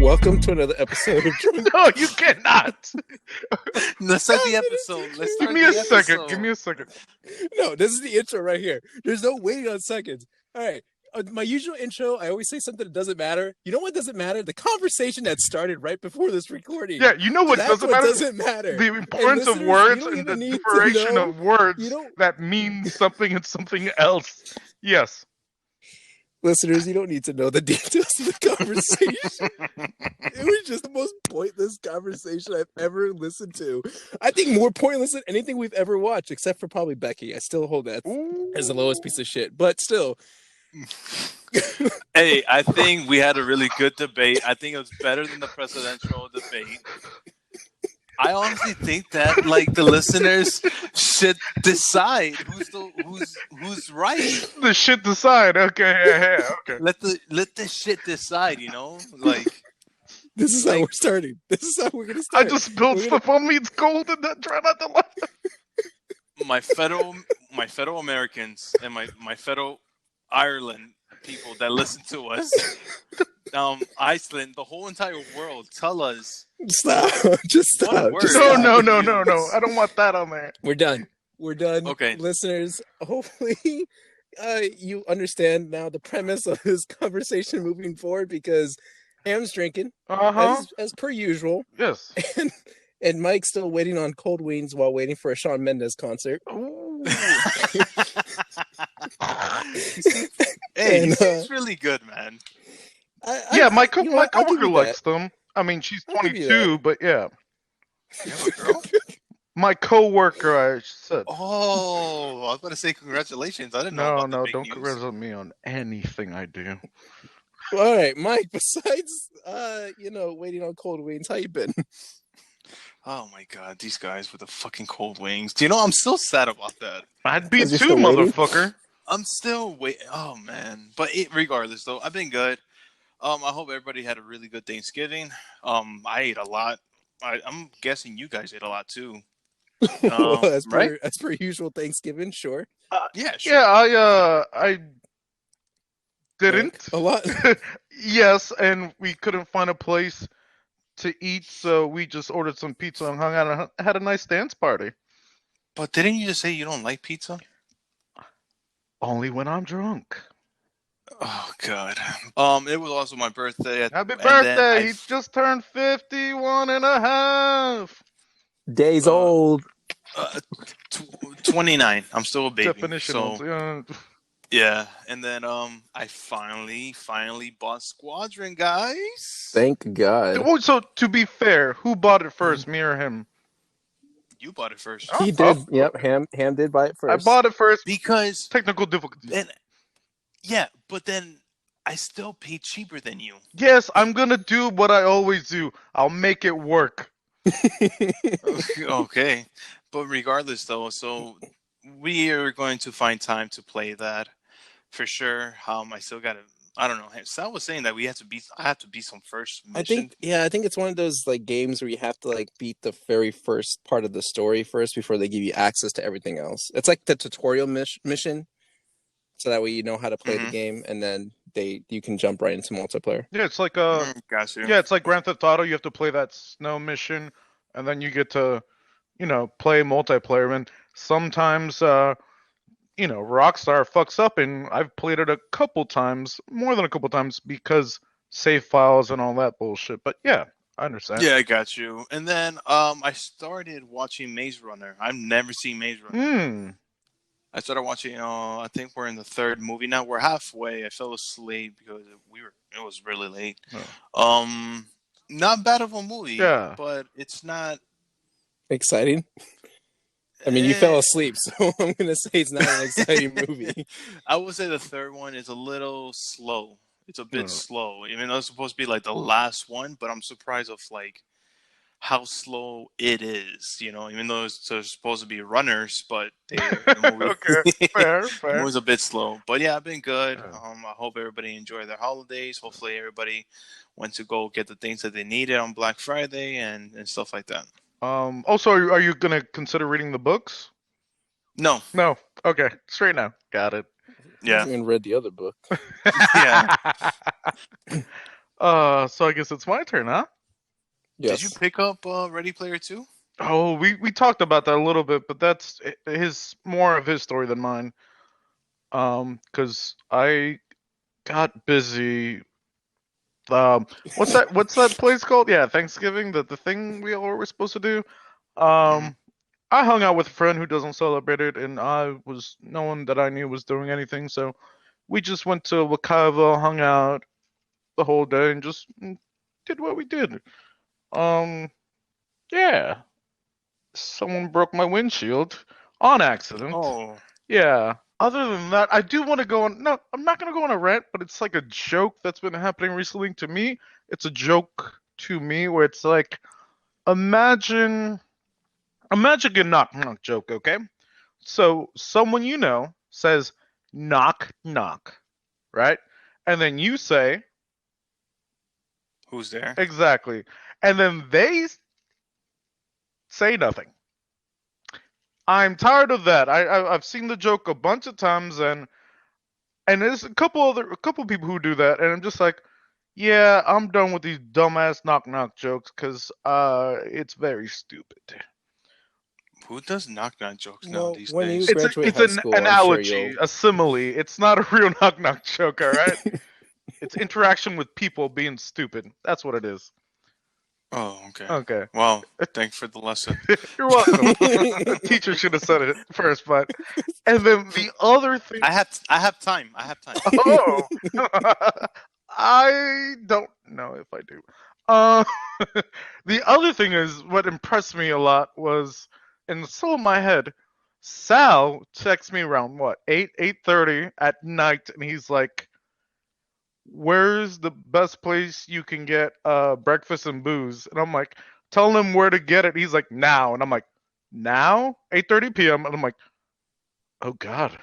Welcome to another episode of No, you cannot. Let's start the episode. Let's Give start me a the second. episode. Give me a second. No, this is the intro right here. There's no waiting on seconds. All right. My usual intro, I always say something that doesn't matter. You know what doesn't matter? The conversation that started right before this recording. Yeah, you know what That's doesn't what matter? doesn't matter. The importance of listeners, words you don't and the even need to differentiation know. of words You don't- that mean something and something else. Yes. Listeners, you don't need to know the details of the conversation. It was just the most pointless conversation I've ever listened to. I think more pointless than anything we've ever watched, except for probably Becky. I still hold that as the lowest piece of shit. But still. Hey, I think we had a really good debate. I think it was better than the presidential debate. I honestly think that like the listeners should decide who's right. The shit decide. Okay, yeah, okay. Let the shit decide. You know, like This is how we're starting. This is how we're gonna start. I just spilled stuff on me. It's cold and then try not to laugh. my fellow Americans and my fellow Ireland people that listen to us, Iceland, the whole entire world, tell us. Stop. Just stop. word. Just No, stop. no. I don't want that on there. We're done. Okay. Listeners, hopefully you understand now the premise of this conversation moving forward, because Ham's drinking as per usual. Yes. And Mike's still waiting on cold wings while waiting for a Shawn Mendes concert. Hey, And, he's really good, man. My you know what? I'll give coworker you likes that. them. I mean, she's I'll give you 22, but yeah. You have a girl? My coworker, I said. Oh, I was going to say congratulations. I didn't know about the No, big don't news. congratulate me on anything I do. All right, Mike, besides waiting on cold wings, how you been? Oh my god, these guys with the fucking cold wings. Do you know I'm still sad about that? I'd be Is he too, still waiting? motherfucker. I'm still waiting. Oh man, but regardless though, I've been good. I hope everybody had a really good Thanksgiving. I ate a lot. I'm guessing you guys ate a lot too. Well, as right? per usual Thanksgiving, sure. Yeah, sure. Yeah, I didn't. A lot. Yes, and we couldn't find a place to eat, so we just ordered some pizza and hung out and had a nice dance party. But didn't you just say you don't like pizza? Only when I'm drunk. Oh god. It was also my birthday. Happy and then birthday! He just turned 51 and a half. Days old. 29. I'm still a baby. Definitional. So yeah, and then I finally bought Squadron, guys. Thank God. Oh, so to be fair, who bought it first, me or him? You bought it first. He did. Yep, Ham did buy it first. I bought it first. Because Technical difficulties. then, yeah, but then I still paid cheaper than you. Yes, I'm gonna do what I always do. I'll make it work. Okay, but regardless though, so we are going to find time to play that for sure. I still got to. I don't know. Sal was saying that I have to beat some first mission. I think it's one of those like games where you have to like beat the very first part of the story first before they give you access to everything else. It's like the tutorial mission, so that way you know how to play the game, and then you can jump right into multiplayer. Yeah, it's like Got you. yeah, it's like Grand Theft Auto. You have to play that snow mission, and then you get to, play multiplayer. And sometimes, Rockstar fucks up, and I've played it a couple times, more than a couple times, because save files and all that bullshit. But yeah, I understand. Yeah, I got you. And then I started watching Maze Runner. I've never seen Maze Runner. I started watching. I think we're in the third movie now. We're halfway. I fell asleep because it was really late. Oh. Not bad of a movie. Yeah. But it's not Exciting. I mean, you fell asleep, so I'm gonna say it's not an exciting movie. I would say the third one is a little slow. It's a bit slow. Even though it's supposed to be like the last one, but I'm surprised of like how slow it is. You know, even though they're supposed to be runners, but the movie Okay, fair, the fair. movie's a bit slow. But yeah, I've been good. Yeah. I hope everybody enjoyed their holidays. Hopefully, everybody went to go get the things that they needed on Black Friday and stuff like that. Also, are you gonna consider reading the books? No, No. Okay, straight now. Got it. I yeah, haven't even read the other book. yeah. So I guess it's my turn, huh? Yes. Did you pick up Ready Player 2? Oh, we talked about that a little bit, but that's more of his story than mine. Because I got busy. What's that place called? Yeah, Thanksgiving. The thing we all were supposed to do. I hung out with a friend who doesn't celebrate it, and no one that I knew was doing anything, so we just went to Wakaiva, hung out the whole day, and just did what we did. Yeah, someone broke my windshield on accident. Oh, Yeah. Other than that, I do want to go on. No, I'm not going to go on a rant, but it's like a joke that's been happening recently to me. It's a joke to me where it's like, imagine a knock knock joke, okay? So someone you know says knock knock, right? And then you say who's there? exactly. And then they say nothing. I'm tired of that. I've seen the joke a bunch of times, and there's a couple people who do that, and I'm just like, yeah, I'm done with these dumbass knock knock jokes because it's very stupid. Who does knock knock jokes Well, these when you days? graduate It's high an school, I'm sure analogy, a simile. It's not a real knock knock joke, all right? It's interaction with people being stupid. That's what it is. Oh, okay. Okay. Well, thanks for the lesson. You're welcome. The teacher should have said it first, but and then the other thing. I have time. Oh, I don't know if I do. Uh, the other thing is what impressed me a lot was in the soul of my head. Sal texts me around what 8:30 at night, and he's like, "Where's the best place you can get breakfast and booze?" And I'm like, "Tell him where to get it." He's like, "Now," and I'm like, "Now 8:30 p.m." And I'm like, "Oh God,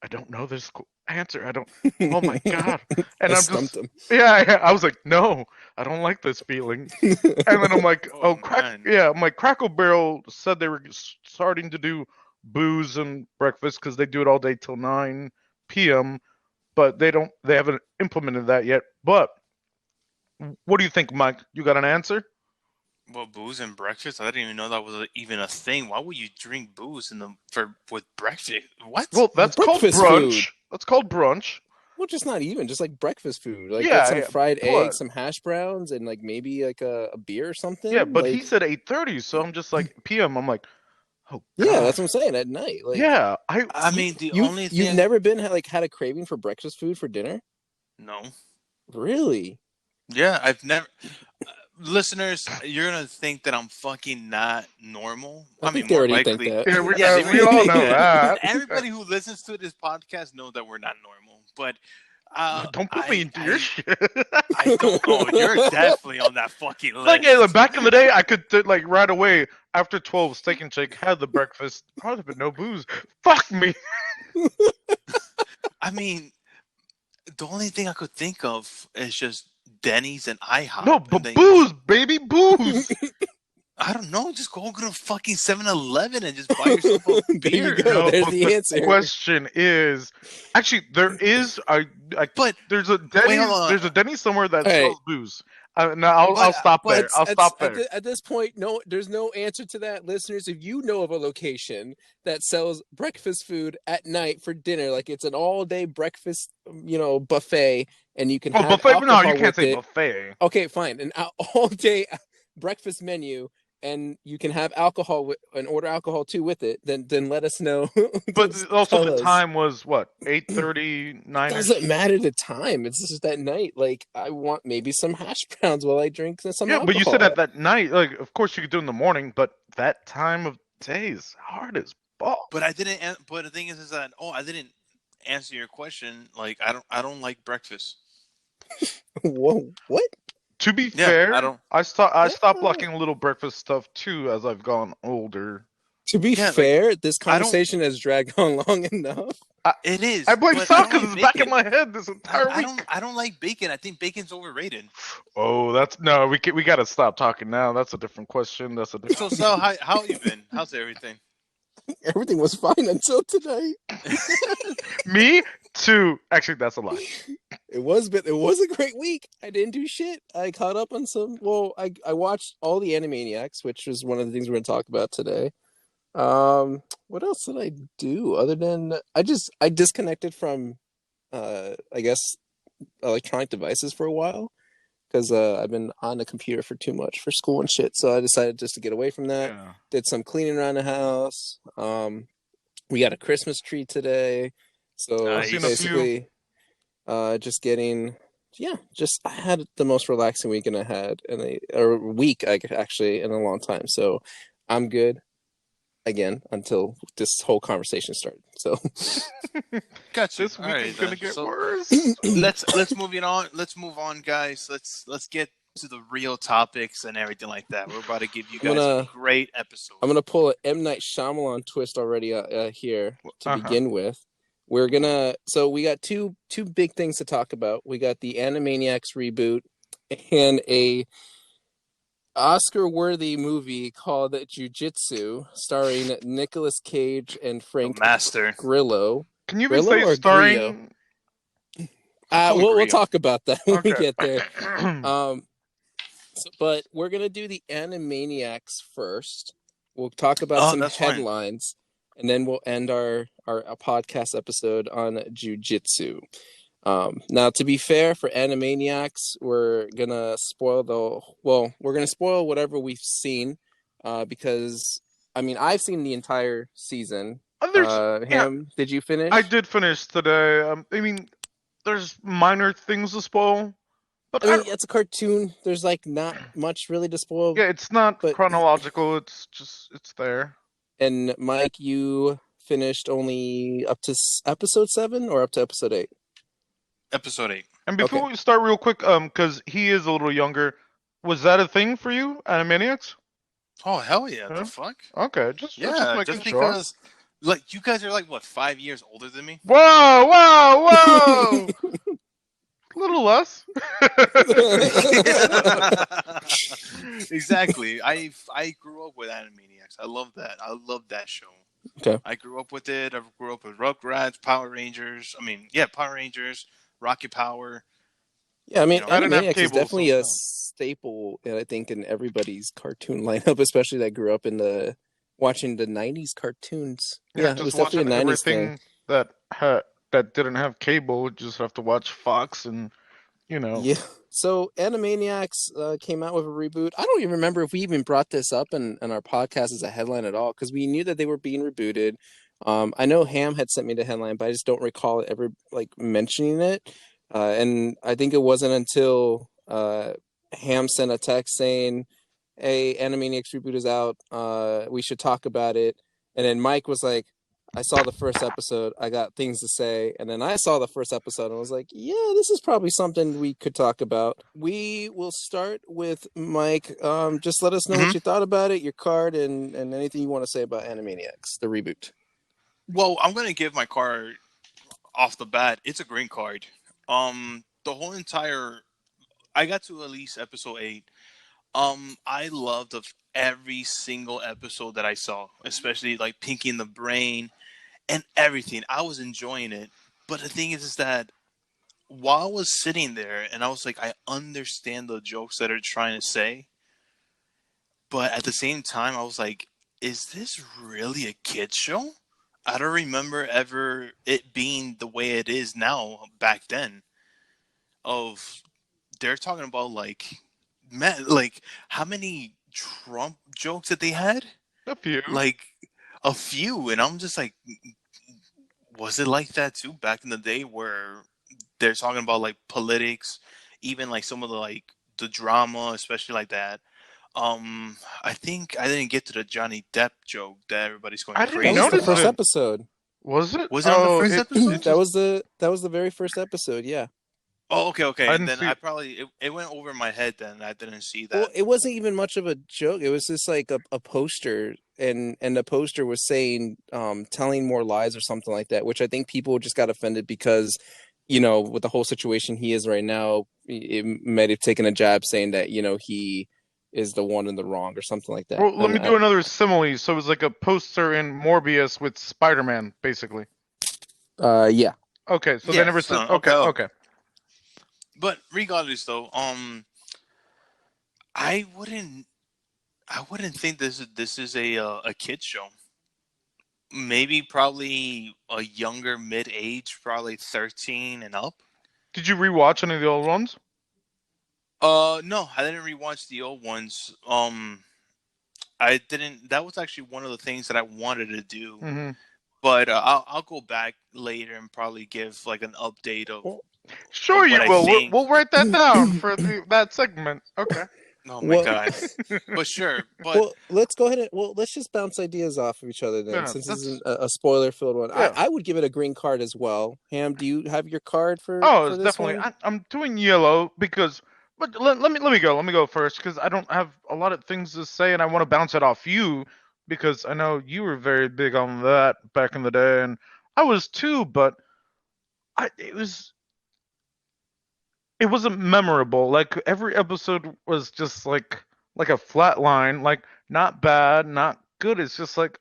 I don't know this answer. I don't. Oh my God!" And I I'm stumped just him. yeah. I was like, "No, I don't like this feeling." And then I'm like, Oh, man. yeah." I'm like, Crackle Barrel said they were starting to do booze and breakfast because they do it all day till 9 p.m. But they haven't implemented that yet. But what do you think, Mike? You got an answer? Well, booze and breakfast? I didn't even know that was even a thing. Why would you drink booze with breakfast? What? Well, that's called breakfast brunch. food. That's called brunch. Well, just not even, just like breakfast food. Like Yeah, get some yeah, fried but- eggs, some hash browns, and like maybe like a beer or something. Yeah, but like, he said 8:30, so I'm just like p.m. I'm like, oh God. yeah, that's what I'm saying. At night, like Yeah, I mean, the only thing you've never been had a craving for breakfast food for dinner? No. Really? Yeah, I've never. Listeners, you're gonna think that I'm fucking not normal. I mean, think they more already likely. think that. Yeah, Yeah, we all know that. Everybody who listens to this podcast know that we're not normal. But Don't put me into your shit. I don't. Oh, you're definitely on that fucking list. Like back in the day, I could like right away after 12, Steak and Shake had the breakfast. Oh, but no booze. Fuck me. I mean, the only thing I could think of is just Denny's and IHOP. No, but booze, baby, booze. I don't know. Just go to fucking 7-Eleven and just buy yourself a There beer. you go. No, There's but the answer. question is, actually, there is. But there's a Denny's. hold on. There's a Denny's somewhere that Hey. sells booze. No, I'll stop there. I'll stop there. At this point, no, there's no answer to that, listeners. If you know of a location that sells breakfast food at night for dinner, like it's an all-day breakfast, buffet, and you can Oh, have buffet? alcohol No, you can't with say it. buffet. Okay, fine, an all-day breakfast menu, and you can have alcohol and order alcohol too with it. Then let us know. But Just also tell the us. time was what 8:30, 9. Doesn't matter the time. It's just that night. Like I want maybe some hash browns while I drink some Yeah, alcohol. but you said at that night. Like, of course you could do it in the morning, but that time of day is hard as ball. But I didn't. But the thing is that I didn't answer your question. Like I don't like breakfast. Whoa, what? To be Yeah, fair, I don't. I stopped liking little breakfast stuff too as I've gone older. To be Yeah, like fair, this I don't. conversation has dragged on long enough. I, It I is, blame but I Sal don't because like it's back in bacon. my head this entire I week. don't. I don't like bacon. I think bacon's overrated. Oh, that's no. We gotta stop talking now. That's a different question. That's a So, different. Sal, how you been? How's everything? Everything was fine until tonight. Me too. Actually, that's a lie. It was a great week. I didn't do shit. I caught up on some. Well, I watched all the Animaniacs, which was one of the things we're going to talk about today. What else did I do other than I disconnected from I guess electronic devices for a while because I've been on the computer for too much for school and shit. So I decided just to get away from that. Yeah. Did some cleaning around the house. We got a Christmas tree today, so I've seen a Nice. few. basically, just getting. Yeah, just I had the most relaxing weekend I had or week actually in a long time. So I'm good again until this whole conversation started. So Gotcha. This All week right, is gonna then. get So worse. let's move it on. Let's move on, guys. Let's get to the real topics and everything like that. We're about to give you I'm guys a gonna great episode. I'm gonna pull an M Night Shyamalan twist already here to begin with. We're gonna we got two big things to talk about. We got the Animaniacs reboot and a Oscar-worthy movie called Jiu Jitsu, starring Nicolas Cage and The Frank master. Grillo. Can you even Grillo say or Grillo? starring? Call it We'll Grillo. talk about that when we Okay. get there. But we're gonna do the Animaniacs first. We'll talk about some That's fine. headlines, and then we'll end our podcast episode on Jiu Jitsu. Now, to be fair, for Animaniacs, we're gonna spoil whatever we've seen, because I mean I've seen the entire season. Yeah, Ham, did you finish? I did finish today. I mean, there's minor things to spoil, but I mean, it's a cartoon. There's like not much really to spoil. yeah, it's not But chronological. It's just it's there. and Mike, you finished only up to episode 7 or up to episode 8? Episode 8. And before Okay. we start, real quick, because he is a little younger, was that a thing for you, Animaniacs? Oh hell yeah! Huh? The fuck? Okay, just Yeah, making just sure. because like you guys are like what 5 years older than me. Whoa, whoa, whoa! A little less. Exactly. I grew up with Animaniacs. I love that. I love that show. Okay. I grew up with it. I grew up with Rugrats, Power Rangers. Power Rangers, Rocket Power. Yeah, I mean, I didn't have Animaniacs is cable, definitely so a no. staple, I think, in everybody's cartoon lineup, especially that grew up in watching the '90s cartoons. Yeah, it was just definitely a watching '90s thing. everything that didn't have cable. Just have to watch Fox and Yeah. So Animaniacs came out with a reboot. I don't even remember if we even brought this up in our podcast as a headline at all, because we knew that they were being rebooted. I know Ham had sent me the headline, but I just don't recall ever like mentioning it. And I think it wasn't until Ham sent a text saying, "Hey, Animaniacs reboot is out. We should talk about it." And then Mike was like, I saw the first episode. I got things to say. And then I saw the first episode and was like, yeah, this is probably something we could talk about. We will start with Mike. Just let us know what you thought about it, your card, and anything you want to say about Animaniacs, the reboot. Well, I'm going to give my card off the bat. It's a green card. The whole entire... I got to at least episode 8. I loved of every single episode that I saw, especially like Pinky and the Brain and everything. I was enjoying it. But the thing is that while I was sitting there and I was like, I understand the jokes that they're trying to say. But at the same time, I was like, is this really a kid's show? I don't remember ever it being the way it is now back then. They're talking about like, man, like how many Trump jokes that they had? a few. Like a few. And I'm just like, was it like that too back in the day where they're talking about like politics, even like some of the drama, especially like that. I think I didn't get to the Johnny Depp joke that everybody's going I didn't crazy That was the notice first it. about. episode. Was it? Was it on the first it episode? just- That was the very first episode. Yeah. Oh, okay. I And didn't then see I it. probably it went over my head. Then I didn't see Well, that. it wasn't even much of a joke. It was just like a poster, and the poster was saying telling more lies or something like that, which I think people just got offended because, with the whole situation he is right now, it might have taken a jab saying that, he is the one in the wrong or something like that. Well, let me do another simile. So it was like a poster in Morbius with Spider-Man, basically. Yeah. Okay, so they Yeah. never said. Okay. Okay. But regardless, though, I wouldn't. I wouldn't think this is a kid show. Maybe probably a younger mid age, probably 13 and up. Did you rewatch any of the old ones? No, I didn't rewatch the old ones. I didn't. That was actually one of the things that I wanted to do, Mm-hmm. but I'll go back later and probably give like an update Well, Sure, of what you I will. think. We'll write that down for that segment. Okay. Oh my well, god! But sure, but well, let's go ahead and let's just bounce ideas off of each other then, Yeah, since this that's isn't a spoiler-filled one. yeah. I would give it a green card as well. Ham, do you have your card for Oh, for it's this definitely. one? I'm doing yellow because. But let me go. Let me go first because I don't have a lot of things to say and I want to bounce it off you because I know you were very big on that back in the day and I was too. But it wasn't memorable. Like every episode was just like a flat line. Like not bad, not good. It's just like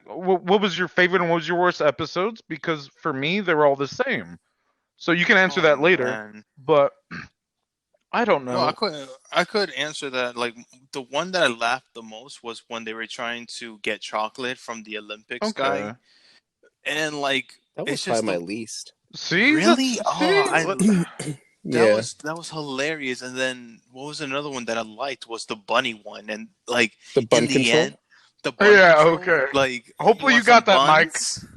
what was your favorite and what was your worst episodes? Because for me, they were all the same. So you can answer oh that later, man, but I don't no, I know. could I could answer that. Like the one that I laughed the most was when they were trying to get chocolate from the Olympics guy, Okay. and like That was it's probably just my the least. See, really see. that Yeah, was hilarious. And then what was another one that I liked was the bunny one, and like the in bun the control. end, the bun Yeah. control, Okay. like you Hopefully you want some got that, Mike. buns.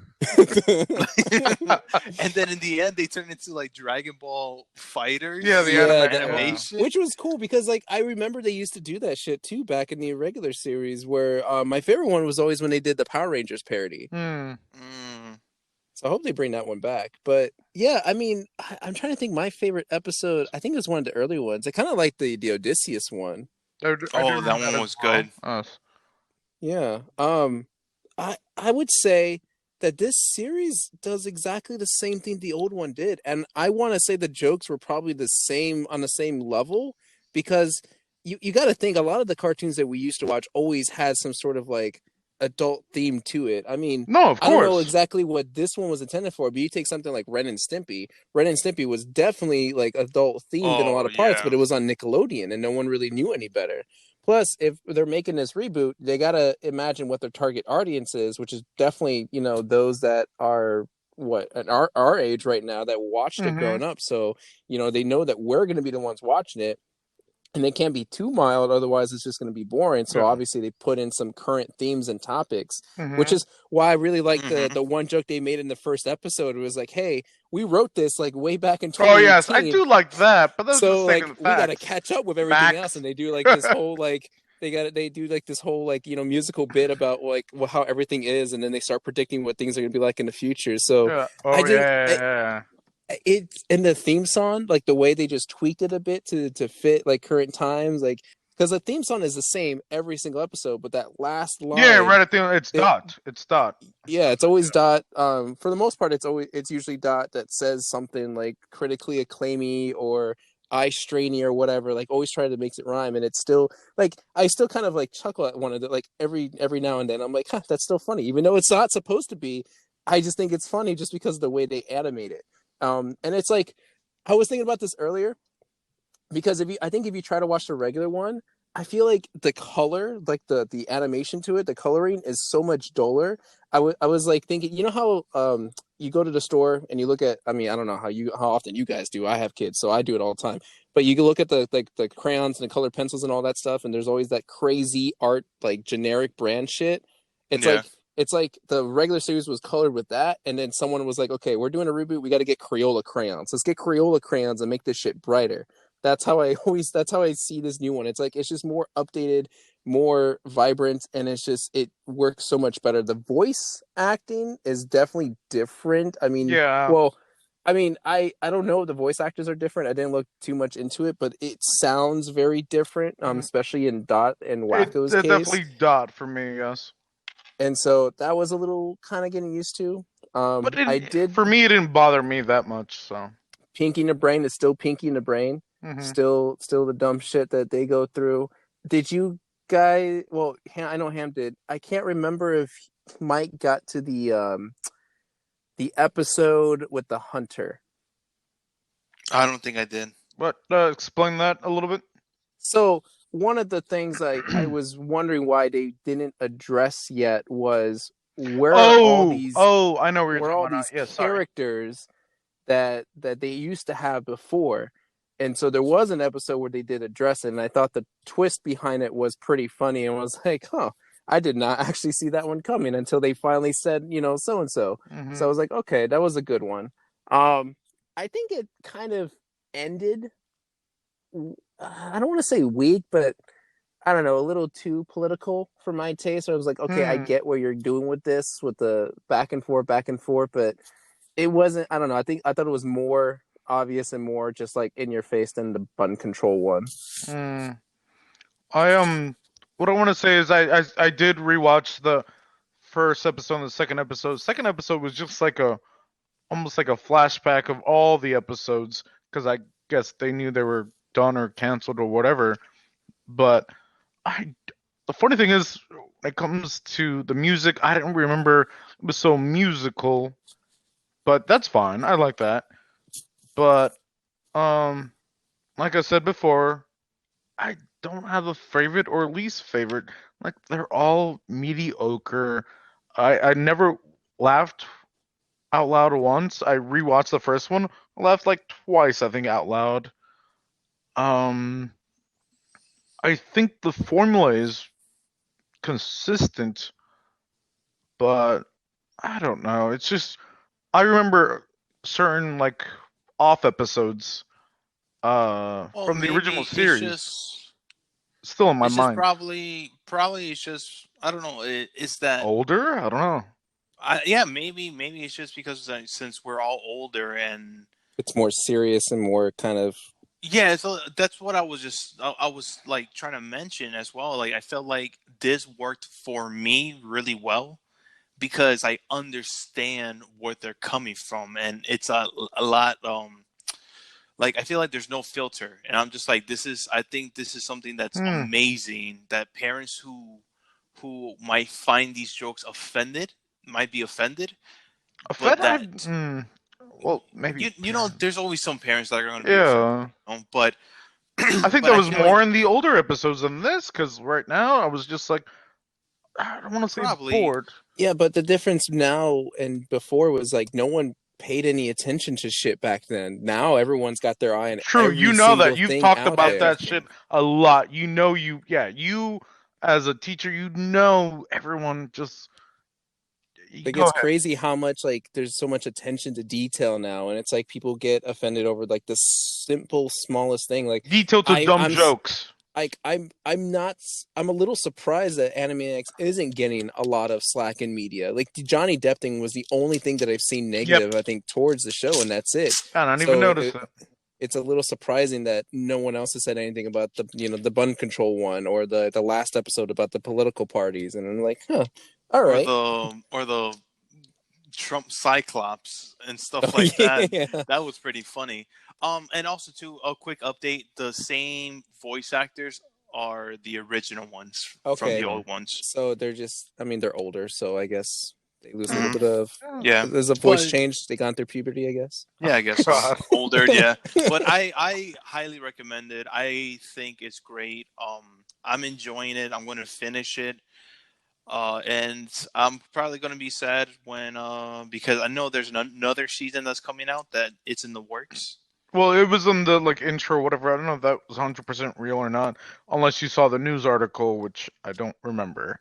And then in the end they turn into like Dragon Ball Yeah, fighters the like Yeah, anime. that Yeah. animation. which was cool because like I remember they used to do that shit too back in the regular series. Where my favorite one was always when they did the Power Rangers parody. Hmm. Mm. So I hope they bring that one back. But yeah, I mean, I'm trying to think. My favorite episode, I think it was one of the early ones. I kind of like the Odysseus one. I do Oh, that remember one that as was well. good. Yeah. I would say that this series does exactly the same thing the old one did, and I want to say the jokes were probably the same on the same level because you got to think a lot of the cartoons that we used to watch always had some sort of like adult theme to it. I mean, No, of I don't know course. exactly what this one was intended for, but you take something like Ren and Stimpy. Ren and Stimpy was definitely like adult themed in a lot Oh of parts, yeah. but it was on Nickelodeon and no one really knew any better. Plus, if they're making this reboot, they gotta imagine what their target audience is, which is definitely, those that are what at our age right now that watched it Mm-hmm. growing up. So, they know that we're gonna be the ones watching it. And they can't be too mild, otherwise it's just going to be boring. So Yeah. obviously they put in some current themes and topics, which Mm-hmm. is why I really like the Hmm. the one joke they made in the first episode. It was like, "Hey, we wrote this like way back in Oh yes, I 2018, do like that, but that was so just like stating the we got to facts. catch up with everything else." Facts. And they do like this whole like they do like this whole like musical bit about like how everything is, and then they start predicting what things are going to be like in the future. So Yeah. I Oh think yeah. it's in the theme song, like the way they just tweaked it a bit to fit like current times, like because the theme song is the same every single episode, but that last Yeah. line, Right at the end, it's it, Dot. It's Dot. yeah, it's always Dot. For the most part, it's usually Dot that says something like critically acclaimy or eye strainy or whatever. Like always try to make it rhyme, and it's still like I still kind of like chuckle at one of it like every now and then. I'm like, huh, that's still funny, even though it's not supposed to be. I just think it's funny just because of the way they animate it. And it's like I was thinking about this earlier because I think if you try to watch the regular one, I feel like the color, like the animation to it, the coloring is so much duller. I was like thinking, how you go to the store and you look at, I mean, I don't know how often you guys do. I have kids, so I do it all the time. But you can look at the crayons and the colored pencils and all that stuff, and there's always that crazy art like generic brand shit. It's Yeah. like it's like the regular series was colored with that, and then someone was like, "Okay, we're doing a reboot. We got to get Crayola crayons. Let's get Crayola crayons and make this shit brighter." That's how I see this new one. It's like it's just more updated, more vibrant, and it works so much better. The voice acting is definitely different. I mean, Yeah. well, I mean, I don't know if the voice actors are different. I didn't look too much into it, but it sounds very different, especially in Dot and Wacko's It case. definitely Dot for me, yes. And so that was a little kind of getting used to. But I did for me, it didn't bother me that much. So. Pinky in the Brain is still Pinky in the Brain. Hmm. Still the dumb shit that they go through. Did you guys? Well, I know Ham did. I can't remember if Mike got to the episode with the hunter. I don't think I did. But explain that a little bit. So one of the things I was wondering why they didn't address yet was where are all these I know where you're where talking all about. these Yeah, sorry. characters that they used to have before. And so there was an episode where they did address it, and I thought the twist behind it was pretty funny, and was like, huh, I did not actually see that one coming until they finally said, so and so. So I was like, okay, that was a good one. I think it kind of ended, I don't want to say weak, but I don't know, a little too political for my taste. So I was like, okay, I get what you're doing with this, with the back and forth, but it wasn't. I don't know. I thought it was more obvious and more just like in your face than the button control one. I what I want to say is I did rewatch the first episode and the second episode. Second episode was just like almost like a flashback of all the episodes because I guess they knew they were done or canceled or whatever. But the funny thing is, when it comes to the music, I didn't remember it was so musical. But that's fine. I like that. But like I said before, I don't have a favorite or least favorite. Like they're all mediocre. I never laughed out loud once. I rewatched the first one. I laughed like twice, I think, out loud. Um, I think the formula is consistent, but I don't know. It's just I remember certain like off episodes Well, from the original maybe it's series just still in my mind. probably it's just I don't know. It's that Older? I don't know. yeah, maybe it's just because since we're all older and It's more serious and more kind of. yeah, so that's what I was like trying to mention as well. Like I felt like this worked for me really well because I understand where they're coming from, and it's a lot. Like I feel like there's no filter, and I'm just like I think this is something that's amazing that parents who might find these jokes offended might be offended, but that well, maybe. you know there's always some parents that are going to be offended, Yeah. but I think but that I was feel more like in the older episodes than this, because right now I was just like, I don't want to say probably bored. Yeah, but the difference now and before was like no one paid any attention to shit back then. Now everyone's got their eye on True, every you know single that. You've thing talked out about there. that shit a lot. You as a teacher, you know everyone just. Like Go it's ahead. crazy how much like there's so much attention to detail now, and it's like people get offended over like the simple smallest thing. Like Detail to dumb jokes. I'm not. I'm a little surprised that Animaniacs isn't getting a lot of slack in media. Like the Johnny Depp thing was the only thing that I've seen negative, I think, towards the show, and that's it. I don't even notice it. It's a little surprising that no one else has said anything about the bun control one or the last episode about the political parties, and I'm like, huh, all right. or the Trump Cyclops and stuff like that. Yeah. That was pretty funny. And also too, a quick update: the same voice actors are the original ones from Okay. the old ones. So they're just, I mean, they're older, so I guess they lose a little bit of. Yeah, There's a voice change. They gone through puberty, I guess. Yeah, I guess so. Older, yeah. But I highly recommend it. I think it's great. I'm enjoying it. I'm going to finish it. And I'm probably going to be sad when because I know there's another season that's coming out that it's in the works. Well, it was in the like intro, whatever. I don't know if that was 100% real or not, unless you saw the news article, which I don't remember.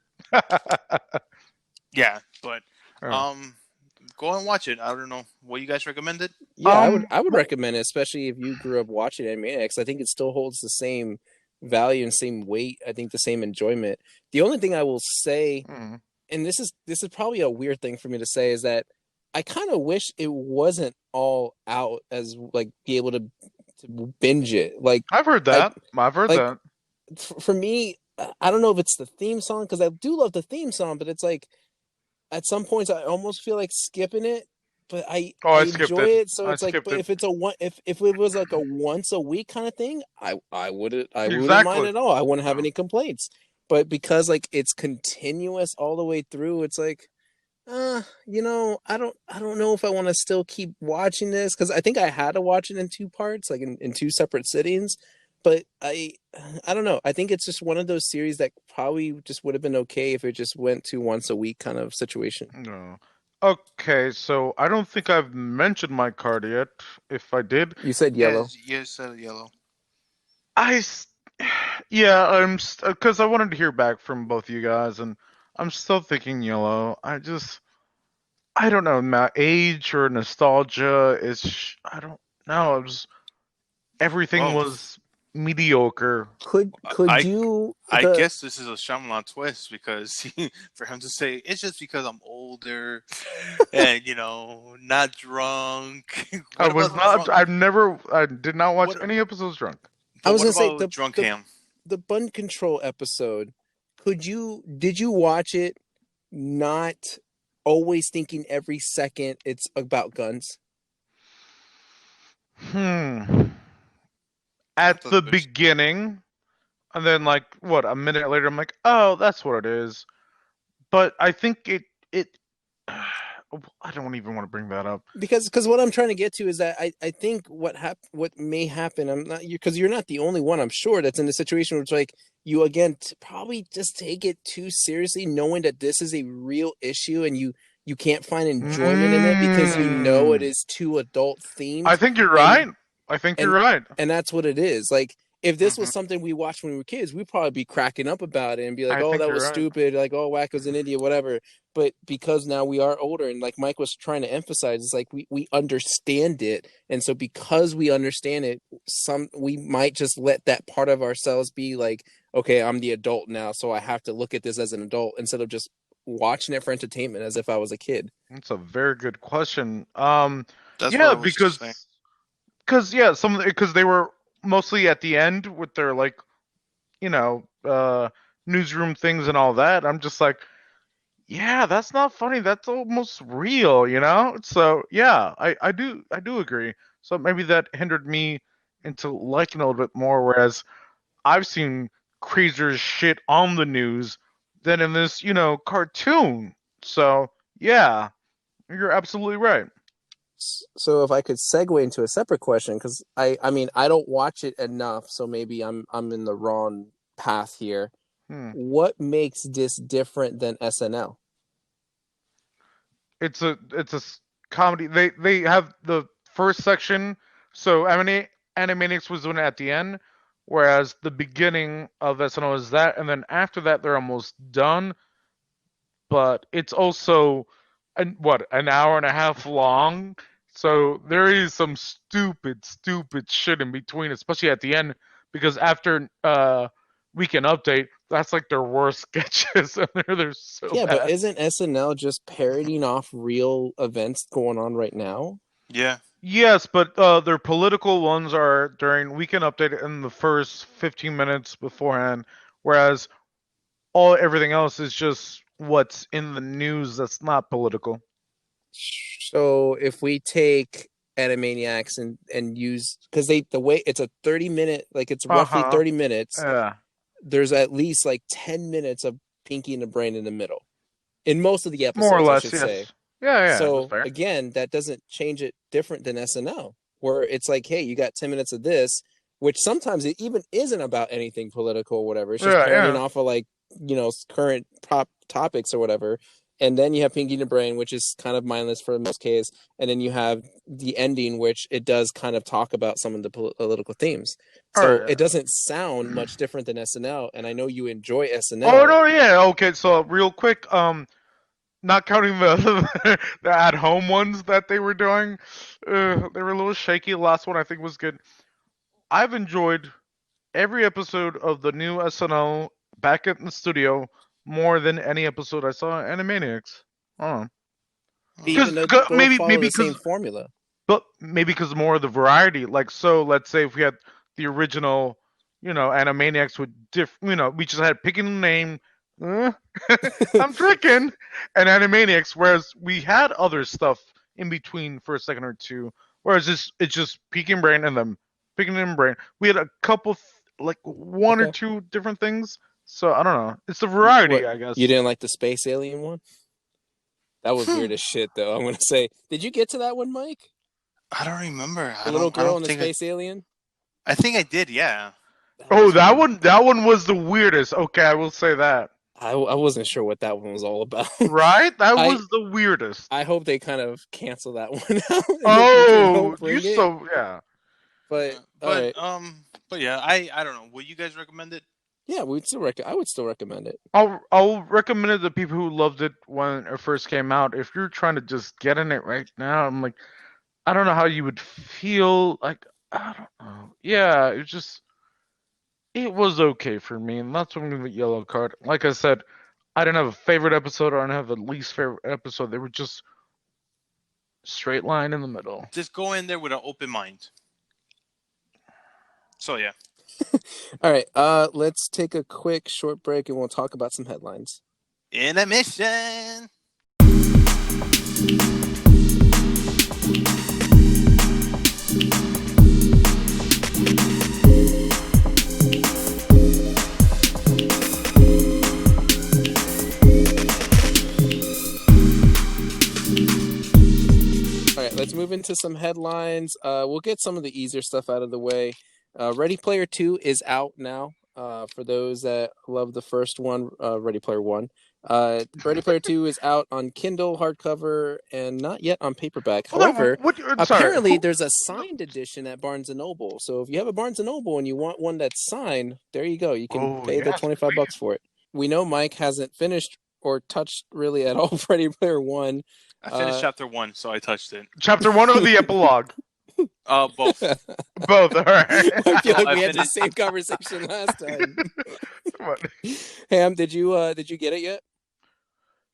Yeah, but go and watch it. I don't know what you guys recommended. Yeah, I would recommend it, especially if you grew up watching Animaniacs. I think it still holds the same value and same weight. I think the same enjoyment. The only thing I will say, and this is probably a weird thing for me to say, is that I kind of wish it wasn't all out as like be able to binge it. I've heard I that. I've heard like that. for me, I don't know if it's the theme song because I do love the theme song, but it's like at some points I almost feel like skipping it, but Oh, I I skipped enjoy it. it. So I it's like, skipped but it. if it's a one, if it was like a once a week kind of thing, I wouldn't mind Exactly. at all. I wouldn't have No. any complaints. But because like it's continuous all the way through, it's like, I don't know if I want to still keep watching this because I think I had to watch it in two parts, like in two separate sittings. But I don't know. I think it's just one of those series that probably just would have been okay if it just went to once a week kind of situation. No. Okay, so I don't think I've mentioned my card yet. If I did, You said yellow. Yes, you said yellow. I, s- yeah, because I wanted to hear back from both you guys, and I'm still thinking yellow. I don't know, my age or nostalgia is, I don't know. Everything Well, was mediocre. Could I you I the guess this is a Shyamalan twist because for him to say it's just because I'm older and not drunk. I What was about not. drunk? I did not watch What? any episodes drunk. I But was what gonna say about drunk the ham? the bun control episode, did you watch it not always thinking every second it's about guns? Hmm. I At thought the it was. beginning, and then like what, a minute later, I'm like, oh, that's what it is. But I think it. I don't even want to bring that up. Because what I'm trying to get to is that I think what may happen, I'm not you because you're not the only one, I'm sure, that's in the situation where it's like you again probably just take it too seriously knowing that this is a real issue and you can't find enjoyment in it because you know it Mm, is too adult I themed think you're right. and I think you're and right. and that's what it is. Like if this Hmm. was something we watched when we were kids, we'd probably be cracking up about it and be like, I "Oh, think that you're was right. stupid." Like, "Oh, Wacko's an idiot," whatever. But because now we are older, and like Mike was trying to emphasize, it's like we understand it, and so because we understand it, we might just let that part of ourselves be like, "Okay, I'm the adult now, so I have to look at this as an adult instead of just watching it for entertainment as if I was a kid." That's a very good question. That's what Yeah, I was saying. because yeah, because they were mostly at the end with their like you know newsroom things and all that. I'm just like, yeah, that's not funny. That's almost real, you know. So yeah, I do agree. So maybe that hindered me into liking a little bit more. Whereas I've seen crazier shit on the news than in this, cartoon. So yeah, you're absolutely right. So if I could segue into a separate question, because I mean I don't watch it enough, so maybe I'm in the wrong path here. Hmm. What makes this different than SNL? It's a comedy. They have the first section. So Animaniacs was doing it at the end, whereas the beginning of SNL is that, and then after that they're almost done. But it's also an hour and a half long. So there is some stupid shit in between, especially at the end, because after Weekend Update, that's like their worst sketches, and they're so Yeah, but bad. isn't SNL just parodying off real events going on right now? Yeah. Yes, but their political ones are during Weekend Update in the first 15 minutes beforehand, whereas everything else is just what's in the news that's not political. So if we take Animaniacs and use because the way it's a 30 minute, like it's Uh roughly huh. 30 minutes, Yeah. there's at least like 10 minutes of Pinky and the Brain in the middle in most of the More or episodes, I less, should say. yes. Yeah, yeah, that's So fair. again, that doesn't change it different than SNL, where it's like, hey, you got 10 minutes of this, which sometimes it even isn't about anything political or whatever. It's just Yeah, parodying yeah. off of like, current pop topics or whatever. And then you have Pinky and the Brain, which is kind of mindless for the most case. And then you have the ending, which it does kind of talk about some of the political themes. All So it right. doesn't sound much different than SNL. And I know you enjoy Oh SNL. no, yeah. Okay, so real quick, not counting the the at home ones that they were doing, they were a little shaky. The last one I think was good. I've enjoyed every episode of the new SNL back in the studio more than any episode I saw in Animaniacs. Oh, even though both follow the same formula. But maybe because more of the variety. Like, so let's say if we had the original, Animaniacs with we just had picking a name. I'm tricking, and Animaniacs. Whereas we had other stuff in between for a second or two. Whereas it's just picking brain and then picking in brain. We had a couple, like one or two different things. So I don't know. It's the variety, I guess. You didn't like the space alien one? That was weird as shit, though. I'm gonna say. Did you get to that one, Mike? I don't remember. The little girl and the space alien? I think I did, yeah. That one was the weirdest. Okay, I will say that. I wasn't sure what that one was all about. Right? That was the weirdest. I hope they kind of cancel that one out. Yeah. But yeah, I don't know. Would you guys recommend it? Yeah, I would still recommend it. I'll recommend it to people who loved it when it first came out. If you're trying to just get in it right now, I'm like, I don't know how you would feel. Like, I don't know. Yeah, it was okay for me, and that's when I'm gonna yellow card. Like I said, I didn't have a favorite episode or I didn't have a least favorite episode. They were just straight line in the middle. Just go in there with an open mind. So yeah. All right, let's take a quick short break and we'll talk about some headlines. Intermission. All right, let's move into some headlines. We'll get some of the easier stuff out of the way. Ready Player 2 is out now. For those that love the first one, Ready Player 1. Ready Player 2 is out on Kindle hardcover and not yet on paperback. However, apparently there's a signed edition at Barnes & Noble. So if you have a Barnes & Noble and you want one that's signed, there you go. You can pay the $25 for it. We know Mike hasn't finished or touched really at all Ready Player 1. I finished chapter 1, so I touched it. Chapter 1 or the epilogue? Both. Both, all right. I feel like we had the same conversation last time. Ham, did you get it yet?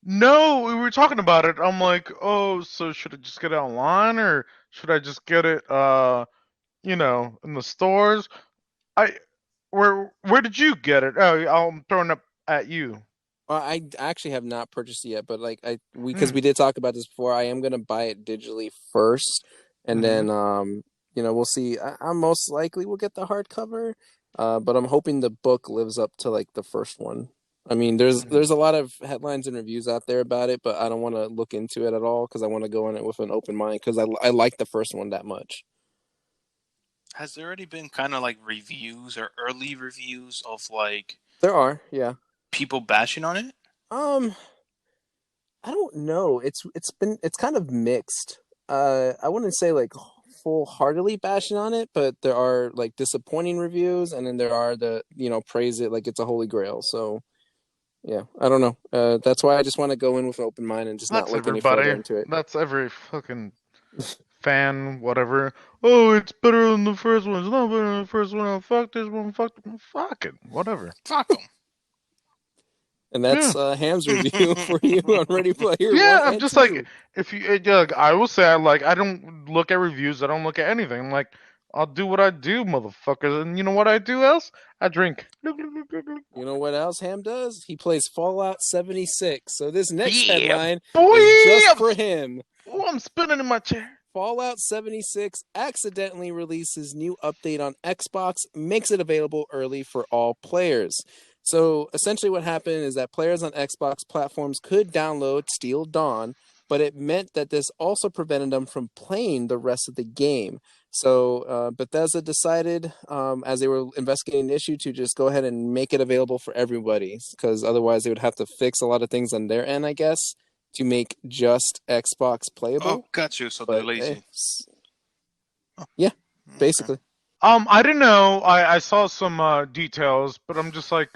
No, we were talking about it. I'm like, so should I just get it online or should I just get it in the stores? Where did you get it? Oh, I'm throwing up at you. I actually have not purchased it yet, but because we did talk about this before, I am gonna buy it digitally first, and then we'll see. I most likely will get the hardcover, but I'm hoping the book lives up to like the first one. I mean, there's a lot of headlines and reviews out there about it, but I don't want to look into it at all because I want to go in it with an open mind because I like the first one that much. Has there already been kind of like reviews or early reviews of like? There are, yeah. People bashing on it? I don't know. It's kind of mixed. I wouldn't say like full-heartedly bashing on it, but there are like disappointing reviews, and then there are the praise it like it's a holy grail. So yeah, I don't know. That's why I just want to go in with an open mind and just not look any further into it. That's every fucking fan, whatever. Oh, it's better than the first one. It's not better than the first one. Oh, fuck this one. Fuck it. Whatever. Fuck them. And that's Ham's review for you on Ready Player One. Yeah, I'm just 2. Like, if you, I will say, I don't look at reviews. I don't look at anything. I'm like, I'll do what I do, motherfuckers. And you know what I do else? I drink. You know what else Ham does? He plays Fallout 76. So this next headline is just for him. Oh, I'm spinning in my chair. Fallout 76 accidentally releases new update on Xbox, makes it available early for all players. So essentially what happened is that players on Xbox platforms could download Steel Dawn, but it meant that this also prevented them from playing the rest of the game. So Bethesda decided, as they were investigating the issue, to just go ahead and make it available for everybody, because otherwise they would have to fix a lot of things on their end, I guess, to make just Xbox playable. Oh, got you. So they're lazy. Yeah, basically. I didn't know. I saw some details, but I'm just like,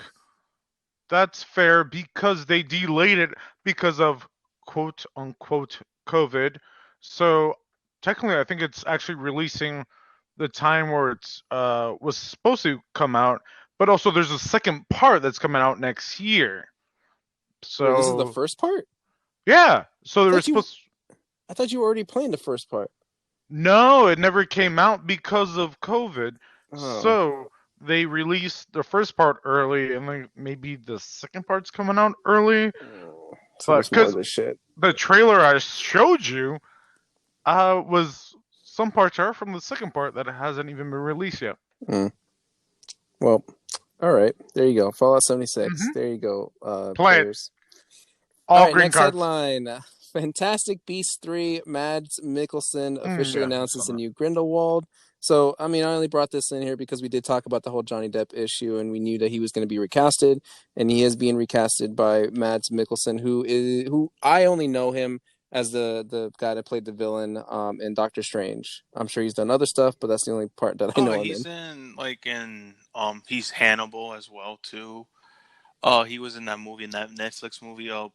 that's fair because they delayed it because of quote unquote COVID. So technically, I think it's actually releasing the time where it's was supposed to come out, but also there's a second part that's coming out next year. So Wait, this is the first part? Yeah. So they were supposed. I thought you were already playing the first part. No, it never came out because of COVID. Oh, So they released the first part early, and like maybe the second part's coming out early. so But there's more of because this shit. the trailer I showed you was some parts are from the second part that hasn't even been released yet. Mm. Well, all right. There you go. Fallout 76. Mm-hmm. There you go, Play it. players. All All right, green next cards. headline. Fantastic Beasts 3, Mads Mikkelsen officially Yeah, I saw announces a that. new Grindelwald. So, I mean, I only brought this in here because we did talk about the whole Johnny Depp issue, and we knew that he was going to be recasted, and he is being recasted by Mads Mikkelsen, who I only know him as the guy that played the villain in Doctor Strange. I'm sure he's done other stuff, but that's the only part that I Oh, know him he's in. he's Hannibal as well too. He was in that movie, in that Netflix movie, Also,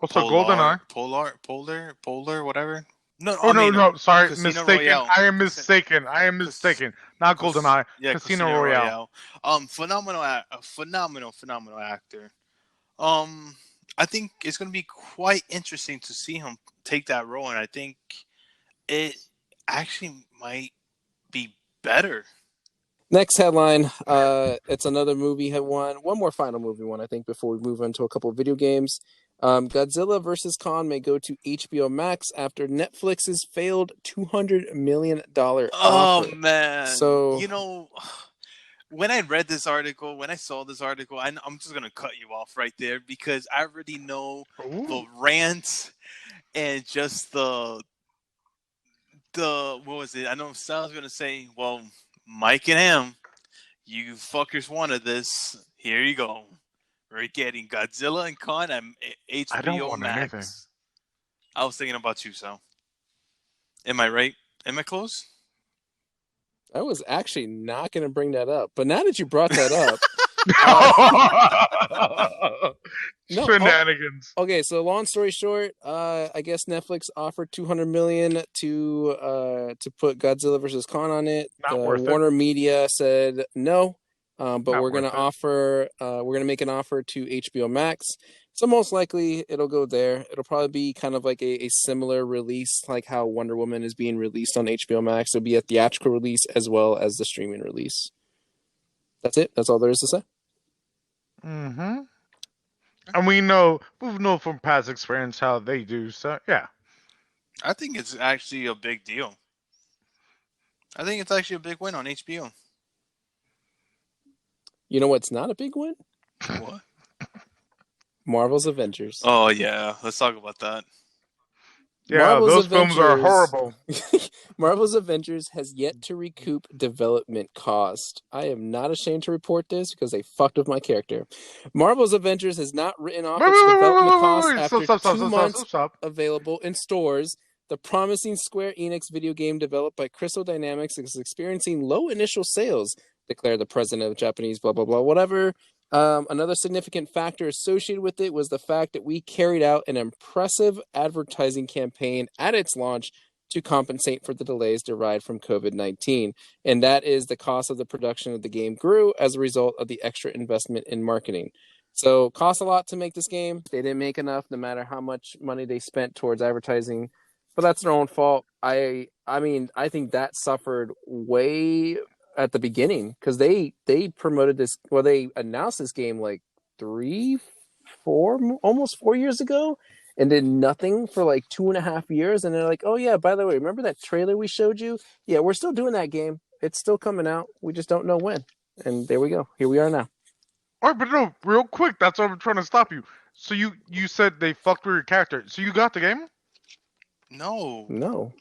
GoldenEye. Polar, whatever. No, Oh I no, mean, no, sorry, Casino mistaken. Royale. I am mistaken. I am mistaken. Not GoldenEye. Yeah, Casino Casino Royale. Royale. Phenomenal actor. Um, I think it's gonna be quite interesting to see him take that role, and I think it actually might be better. Next headline, it's another movie one more final movie one, I think, before we move into a couple of video games. Godzilla vs. Kong may go to HBO Max after Netflix's failed $200 million Oh offer. man, So when I read this article, when I saw this article, I'm just gonna cut you off right there because I already know the Ooh. rant and just the what was it? I know Sal's gonna say, well, Mike and him, you fuckers wanted this. Here you go. We're getting Godzilla and Kong on I don't HBO want anything. Max. I was thinking about you, Sal. Am I right? Am I close? I was actually not going to bring that up, but now that you brought that up, uh, no. Shenanigans. Okay, so long story short, I guess Netflix offered 200 million to put Godzilla versus Kong on it. Not worth it. Warner Media said no, but Not we're gonna worth it. we're gonna make an offer to HBO Max. So most likely it'll go there. It'll probably be kind of like a similar release, like how Wonder Woman is being released on HBO Max. It'll be a theatrical release as well as the streaming release. That's it. That's all there is to say. Mm-hmm. And we've known from past experience how they do. So yeah. I think it's actually a big deal. I think it's actually a big win on HBO. You know what's not a big win? What? Marvel's Avengers. Oh yeah, let's talk about that. Yeah, those films are horrible. Marvel's Avengers has yet to recoup development cost. I am not ashamed to report this because they fucked with my character. Marvel's Avengers has not written off its development costs after Stop, 2 months stop. available in stores. The promising Square Enix video game developed by Crystal Dynamics is experiencing low initial sales, declared the president of Japanese blah blah blah whatever. Another significant factor associated with it was the fact that we carried out an impressive advertising campaign at its launch to compensate for the delays derived from COVID-19. And that is the cost of the production of the game grew as a result of the extra investment in marketing. So it cost a lot to make this game. They didn't make enough no matter how much money they spent towards advertising. But that's their own fault. I mean, I think that suffered way at the beginning because they promoted this, well, they announced this game like 4 years ago and did nothing for like 2.5 years, and they're like, oh yeah, by the way, remember that trailer we showed you? Yeah, we're still doing that game. It's still coming out. We just don't know when. And there we go. Here we are now. All right, but no, real quick. That's what I'm trying to stop you. So you said they fucked with your character. So you got the game? No.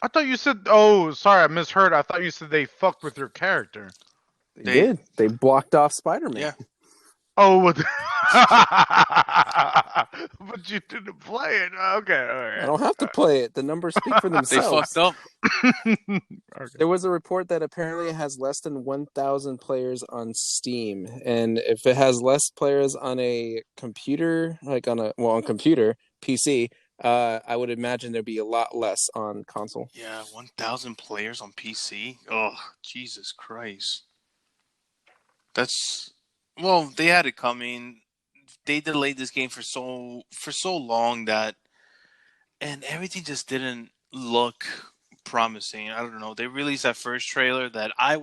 I thought you said. Oh, sorry, I misheard. I thought you said they fucked with your character. They did. They blocked off Spider-Man. Yeah. Oh, what? But you didn't play it. Okay, all right. I don't have to play it. The numbers speak for They themselves. fucked up. Okay. There was a report that apparently it has less than 1,000 players on Steam, and if it has less players on a computer, like on computer PC, I would imagine there'd be a lot less on console. Yeah, 1,000 players on PC. Oh, Jesus Christ. They had it coming. They delayed this game for so long that and everything just didn't look promising. I don't know. They released that first trailer that I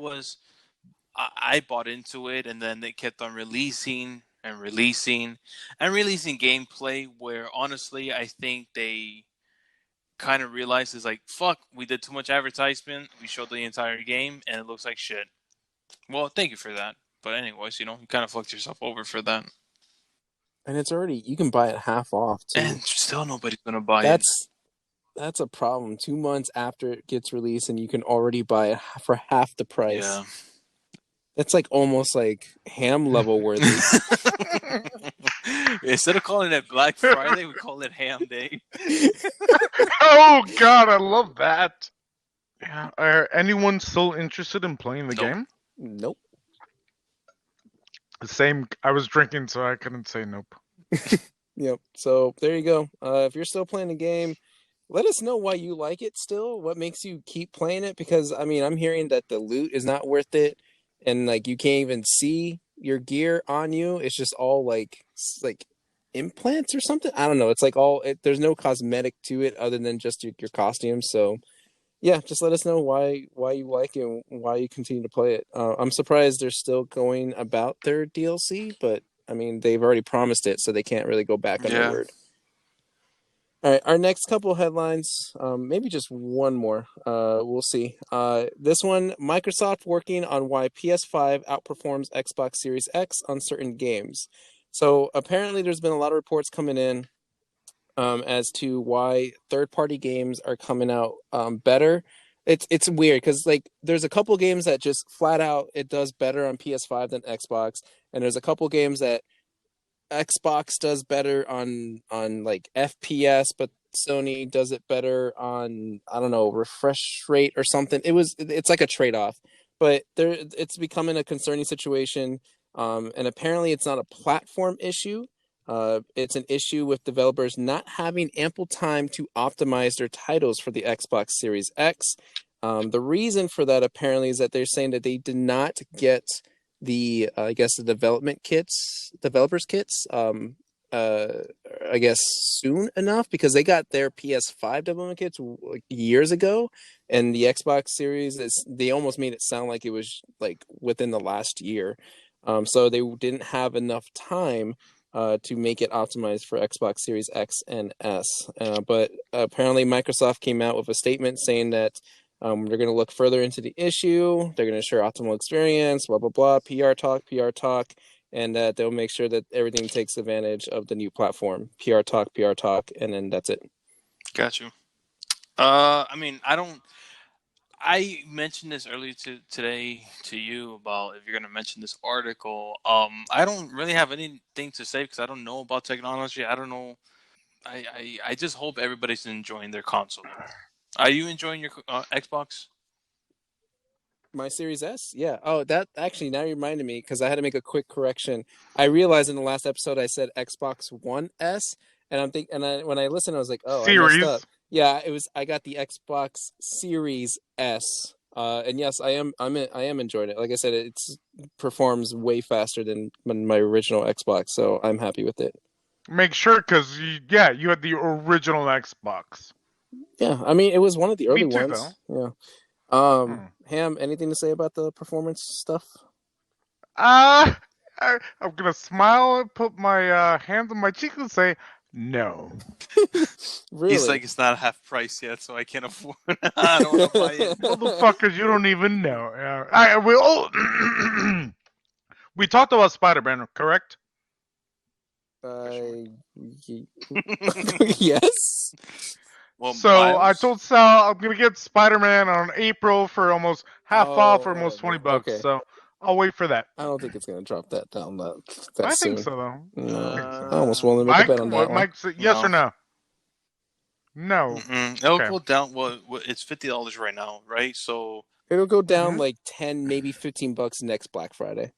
bought into it, and then they kept on releasing and releasing and releasing gameplay where honestly I think they kind of realized is like, fuck, we did too much advertisement. We showed the entire game and it looks like shit. Well, thank you for that. But anyways, you kind of fucked yourself over for that. And it's already, you can buy it half off too. And still nobody's going to buy it. That's a problem. 2 months after it gets released and you can already buy it for half the price. Yeah. That's like almost like ham level worthy. Instead of calling it Black Friday, we call it Ham Day. Oh God, I love that. Yeah. Are anyone still interested in playing the game? Nope. The same. I was drinking, so I couldn't say nope. Yep. So there you go. If you're still playing the game, let us know why you like it still. What makes you keep playing it? Because I mean, I'm hearing that the loot is not worth it, and like you can't even see your gear on you. It's just all like implants or something. I don't know. It's like there's no cosmetic to it other than just your costume. So yeah, just let us know why you like it and why you continue to play it. I'm surprised they're still going about their DLC, but I mean they've already promised it, so they can't really go back on their word. All right, our next couple headlines, maybe just one more. We'll see. This one, Microsoft working on why PS5 outperforms Xbox Series X on certain games. So apparently there's been a lot of reports coming in as to why third-party games are coming out better. It's weird because like there's a couple games that just flat out it does better on PS5 than Xbox, and there's a couple games that Xbox does better on like FPS, but Sony does it better on, I don't know, refresh rate or something. It's like a trade-off, but it's becoming a concerning situation. And apparently it's not a platform issue. It's an issue with developers not having ample time to optimize their titles for the Xbox Series X. The reason for that apparently is that they're saying that they did not get the the developers kits I guess soon enough, because they got their PS5 development kits like years ago, and the Xbox Series they almost made it sound like it was like within the last year. So they didn't have enough time to make it optimized for Xbox Series X and S. But apparently Microsoft came out with a statement saying that they're going to look further into the issue. They're going to ensure optimal experience, blah, blah, blah, PR talk, and they'll make sure that everything takes advantage of the new platform. PR talk, and then that's it. Got you. I mean, I mentioned this earlier today to you about if you're going to mention this article. I don't really have anything to say because I don't know about technology. I don't know. I just hope everybody's enjoying their console. Are you enjoying your Xbox? My Series S? Yeah. Oh, that actually now you reminded me because I had to make a quick correction. I realized in the last episode I said Xbox One S, and when I listened, I was like, oh, Series. I messed up. Yeah, I got the Xbox Series S. And yes, I am enjoying it. Like I said, it performs way faster than my original Xbox, so I'm happy with it. Make sure, because you had the original Xbox. Yeah, I mean, it was one of the early Me too, ones. though. Yeah. Ham, anything to say about the performance stuff? I'm gonna smile and put my hands on my cheeks and say no. Really? He's like, it's not half price yet, so I can't afford it. I don't want to buy it. Motherfuckers, you don't even know. We talked about Spider-Man, correct? Yes. Well, so Miles? I told Sal I'm gonna get Spider-Man on April for almost half off, for almost $20. Okay. So I'll wait for that. I don't think it's gonna drop that down that I soon. think so, though. No. I almost willing to make a bet on that. Mike, yes or no? No. It'll go down. Well, it's $50 right now, right? So it'll go down like 10, maybe $15 next Black Friday.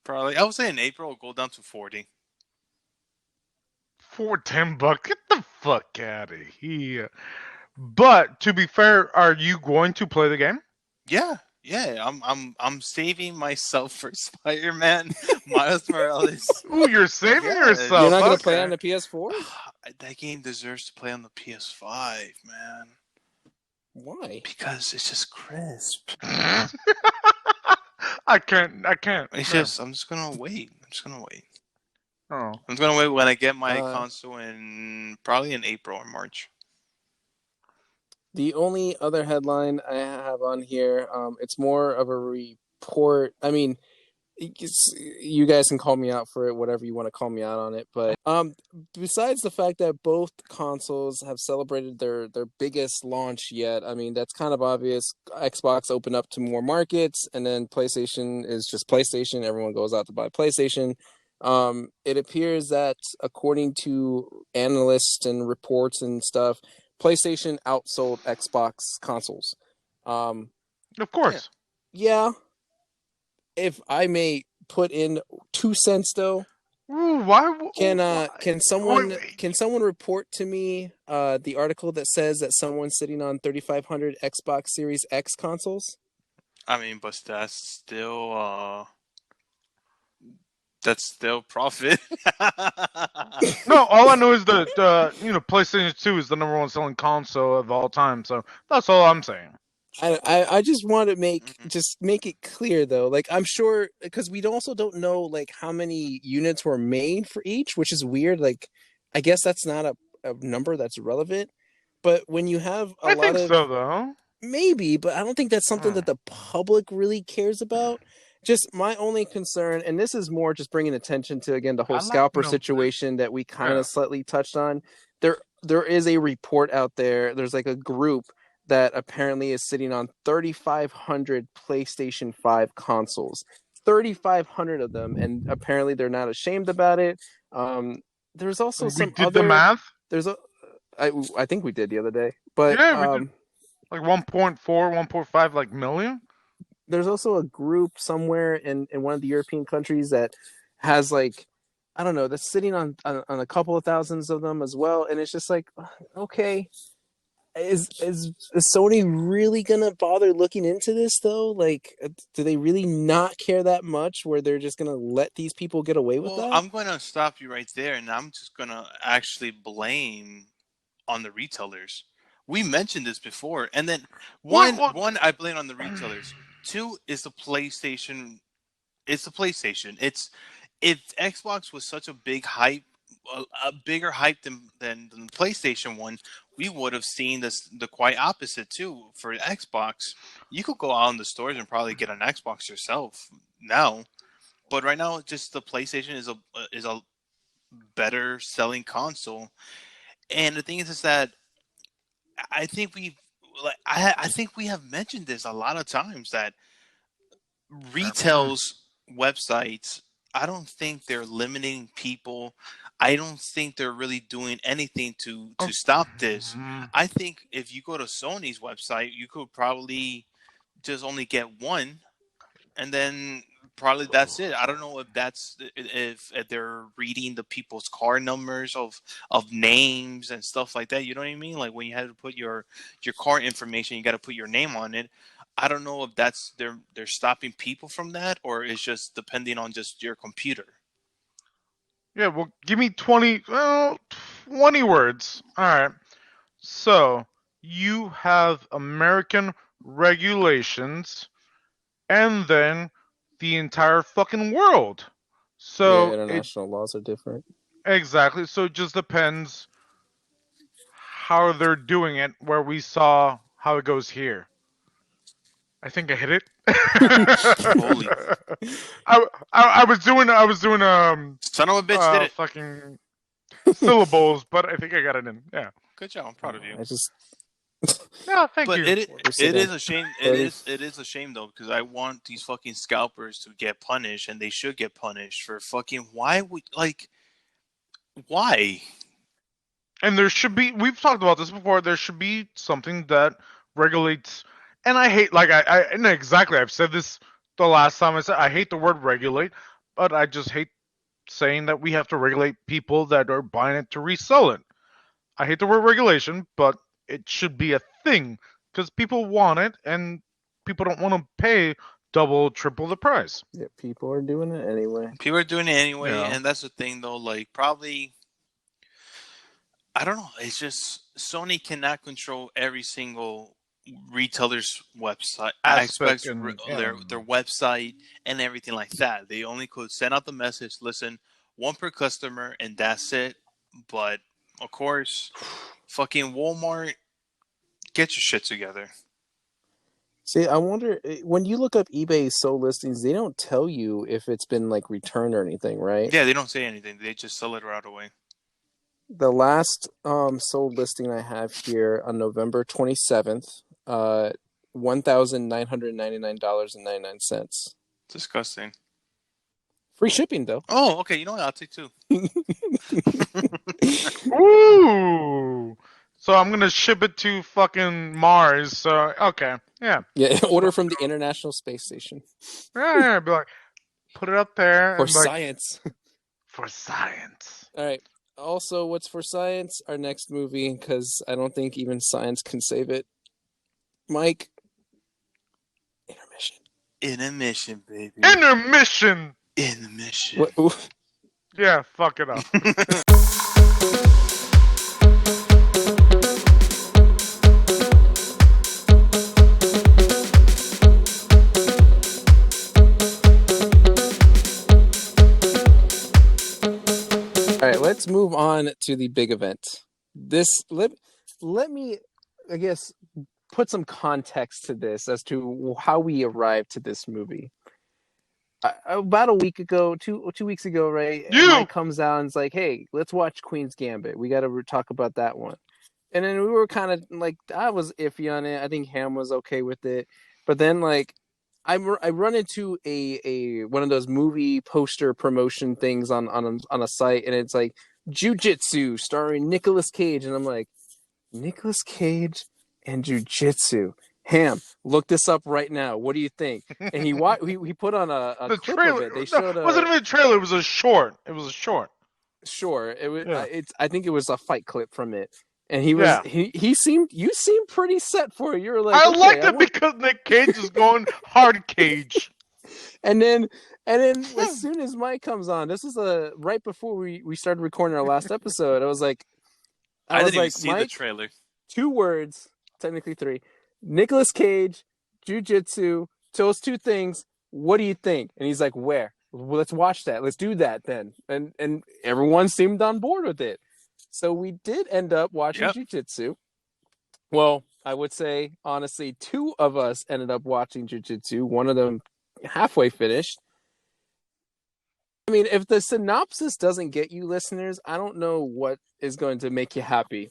Probably. I would say in April it'll go down to 40. For $10, get the fuck out of here. But to be fair, are you going to play the game? Yeah. I'm saving myself for Spider-Man, Miles Morales. Ooh, you're saving yourself. You're not gonna play on the PS4? that game deserves to play on the PS5, man. Why? Because it's just crisp. I can't. It's No. just, I'm just gonna wait. Oh. I'm gonna wait when I get my Uh, console probably in April or March. The only other headline I have on here, it's more of a report. I mean, you guys can call me out for it, whatever you want to call me out on it. But besides the fact that both consoles have celebrated their biggest launch yet, I mean that's kind of obvious. Xbox opened up to more markets, and then PlayStation is just PlayStation. Everyone goes out to buy PlayStation. It appears that according to analysts and reports and stuff, PlayStation outsold Xbox consoles. Of course. Yeah, if I may put in 2 cents though, Ooh, why? can someone Wait. can someone report to me the article that says that someone's sitting on 3,500 Xbox Series X consoles? I mean, but that's still profit. No, all I know is that PlayStation 2 is the number one selling console of all time. So that's all I'm saying. I just want to Mhm. just make it clear though. Like I'm sure because we also don't know like how many units were made for each, which is weird. Like I guess that's not a number that's relevant. But when you have a I lot think of so, though. maybe, but I don't think that's something that the public really cares about. Just my only concern, and this is more just bringing attention to again the whole I like scalper numbers. situation that we kind Yeah. of slightly touched on. There is a report out there. There's like a group that apparently is sitting on 3,500 PlayStation 5 consoles. 3,500 of them, and apparently they're not ashamed about it. There's also We some did the other. math. There's a. I think we did the other day, but Yeah, we did like 1.4, 1.5 like million. there's also a group somewhere in one of the European countries that has like I don't know that's sitting on a couple of thousands of them as well, and it's just like okay, is Sony really gonna bother looking into this though? Like, do they really not care that much where they're just gonna let these people get away with Well, that? I'm going to stop you right there, and I'm just going to actually blame on the retailers. We mentioned this before, and then What? one I blame on the retailers. Two is the PlayStation. It's the PlayStation. It's if Xbox was such a big hype, a bigger hype than the PlayStation one, we would have seen the quite opposite too. For Xbox, you could go out in the stores and probably get an Xbox yourself now, but right now, just the PlayStation is a better selling console. And the thing is that I think we like I think we have mentioned this a lot of times that retail's websites, I don't think they're limiting people. I don't think they're really doing anything to stop this. I think if you go to Sony's website, you could probably just only get one, and then probably that's it. I don't know if that's if they're reading the people's car numbers of names and stuff like that. You know what I mean? Like when you had to put your car information, you got to put your name on it. I don't know if that's they're stopping people from that, or it's just depending on just your computer. Yeah, well, give me 20, 20 words. All right. So, you have American regulations and then the entire fucking world. Yeah, So, international laws are different. exactly. So, it just depends how they're doing it, where we saw how it goes here. I think I hit it. Holy I was doing son of a bitch did it! fucking syllables, but I think I got it in. Yeah. Good job. I'm proud of you. I just No, thank But you. it is a shame. Thirty- It is a shame though, because I want these fucking scalpers to get punished, and they should get punished for fucking why? And there should be. We've talked about this before. There should be something that regulates. And I hate, like and exactly. I've said this the last time I said I hate the word regulate, but I just hate saying that we have to regulate people that are buying it to resell it. I hate the word regulation, but it should be a thing because people want it and people don't want to pay double, triple the price. yeah, people are doing it anyway. People are doing it anyway, Yeah. and that's the thing though. Like probably, I don't know. It's just Sony cannot control every single retailer's website Aspect aspects, and their website and everything like that. They only could send out the message, listen, one per customer, and that's it. But of course, fucking Walmart, get your shit together. See, I wonder when you look up eBay sold listings, they don't tell you if it's been like returned or anything, right? Yeah, they don't say anything. They just sell it right away. The last sold listing I have here on November 27th, $1,999.99. Disgusting. Free shipping though. Oh, okay. You know what? I'll take two. Ooh. So I'm gonna ship it to fucking Mars. So okay, yeah, Yeah, order from the International Space Station yeah. Be like, put it up there for and be like, science. for science. All right. Also, what's for science? Our next movie, because I don't think even science can save it. Mike, intermission. Intermission, baby. Intermission. Intermission. What? Yeah, fuck it up. All right, let's move on to the big event. Let me, I guess, put some context to this as to how we arrived to this movie. About a week ago, 2 weeks ago, right? Mike comes out and is like, "Hey, let's watch Queen's Gambit. We got to talk about that one." And then we were kind of like, I was iffy on it. I think Ham was okay with it, but then like, I run into a one of those movie poster promotion things on a site, and it's like Jiu Jitsu starring Nicolas Cage, and I'm like, Nicolas Cage and Jiu Jitsu. Ham, look this up right now. What do you think? And he put on a The clip trailer. of it. They showed It wasn't even a trailer. It was a short. It was a short. Sure, it was. Yeah. I think it was a fight clip from it, and he was. Yeah. He seemed. You seemed pretty set for it. You were like, I okay, liked it because Nick Cage is going hard cage. And then as soon as Mike comes on, this is right before we started recording our last episode. I was like, I was didn't even like, see Mike, the trailer. 2 words, technically 3. Nicolas Cage, Jiu-Jitsu, those 2 things. What do you think? And he's like, where? Well, let's watch that. Let's do that then. And everyone seemed on board with it. So we did end up watching Jiu-Jitsu. Well, I would say, honestly, 2 of us ended up watching Jiu-Jitsu. One of them halfway finished. I mean, if the synopsis doesn't get you, listeners, I don't know what is going to make you happy.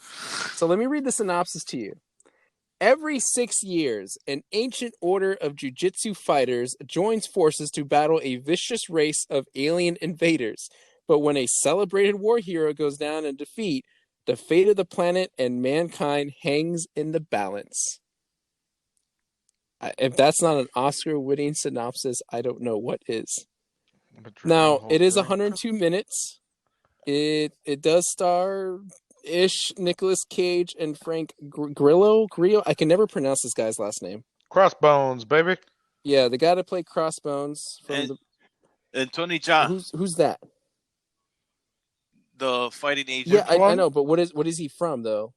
So let me read the synopsis to you. Every 6 years, an ancient order of jiu-jitsu fighters joins forces to battle a vicious race of alien invaders. But when a celebrated war hero goes down in defeat, the fate of the planet and mankind hangs in the balance. If that's not an Oscar-winning synopsis, I don't know what is. Now, it is 102 minutes. It does star Nicolas Cage and Frank Grillo. I can never pronounce this guy's last name. Crossbones, baby. Yeah, the guy that played Crossbones from and Tony Jaa. Who's that? The fighting agent. Yeah, I know, but what is he from though?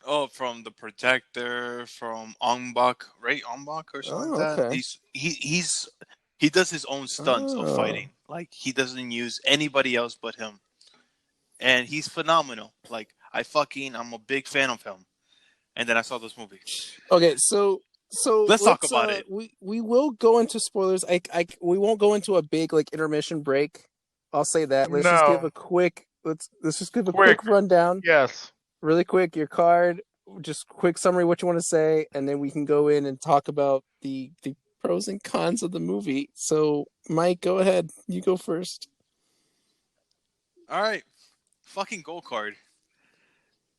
Oh, from The Protector, from Ong Bak, right? Ong Bak or something like that. Okay. He does his own stunts of fighting. Like, he doesn't use anybody else but him. And he's phenomenal. Like, I'm a big fan of him. And then I saw this movie. Okay, so let's talk about it. We will go into spoilers. We won't go into a big like intermission break. I'll say that. Let's just give a quick quick rundown. Yes. Really quick, your card, just quick summary what you want to say, and then we can go in and talk about the pros and cons of the movie. So, Mike, go ahead. You go first. All right. Fucking gold card.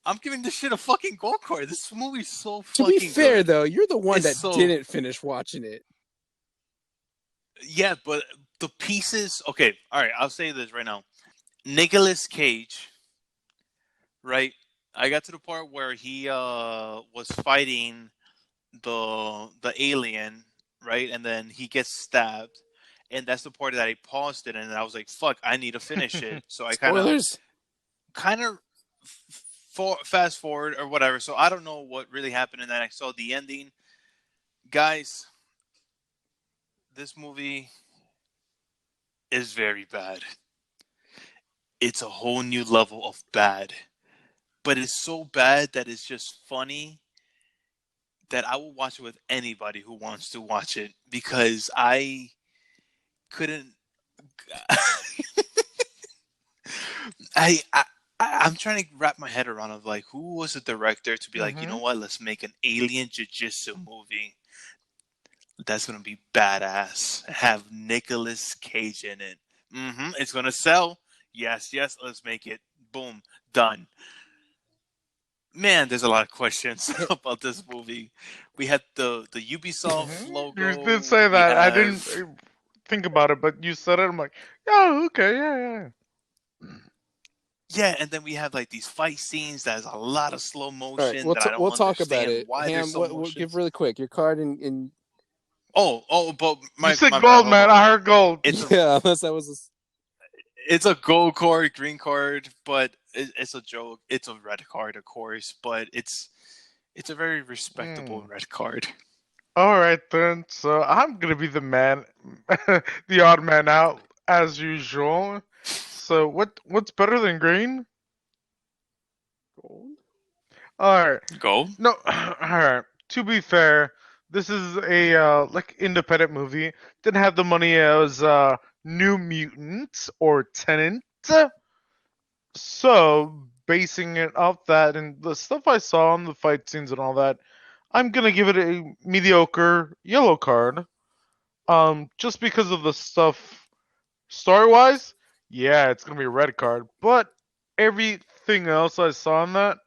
I'm giving this shit a fucking gold card. This movie's so fucking good. To be fair, though, you're the one that didn't finish watching it. Yeah, but the pieces... Okay, all right, I'll say this right now. Nicolas Cage, right? I got to the part where he was fighting the alien, right? And then he gets stabbed. And that's the part that I paused it, and I was like, fuck, I need to finish it. So I kind of fast forward or whatever. So I don't know what really happened, and then I saw the ending. Guys, this movie is very bad. It's a whole new level of bad. But it's so bad that it's just funny that I will watch it with anybody who wants to watch it because I couldn't. I, I I'm trying to wrap my head around of like who was the director to be like, you know what, let's make an alien jiu-jitsu movie that's gonna be badass. Have Nicolas Cage in it. It's gonna sell. Yes, let's make it. Boom, done. Man, there's a lot of questions about this movie. We had the Ubisoft logo. You did say that. I didn't think about it, but you said it. I'm like, yeah, okay, yeah. Yeah, and then we have like these fight scenes that has a lot of slow motion. All right, that I don't we'll talk about understand it. why Ham, there's slow we'll motion. give really quick your card in. But You said gold, man. I heard gold. Unless that was. It's a gold card, green card, but it's a joke. It's a red card, of course, but it's a very respectable red card. All right then. So I'm gonna be the man, the odd man out as usual. So what's better than green? Gold. All right. Gold. No. All right. To be fair, this is a like independent movie. Didn't have the money as New Mutants or Tenant. So basing it off that and the stuff I saw in the fight scenes and all that, I'm gonna give it a mediocre yellow card. Just because of the stuff story-wise, yeah, it's gonna be a red card. But everything else I saw in that,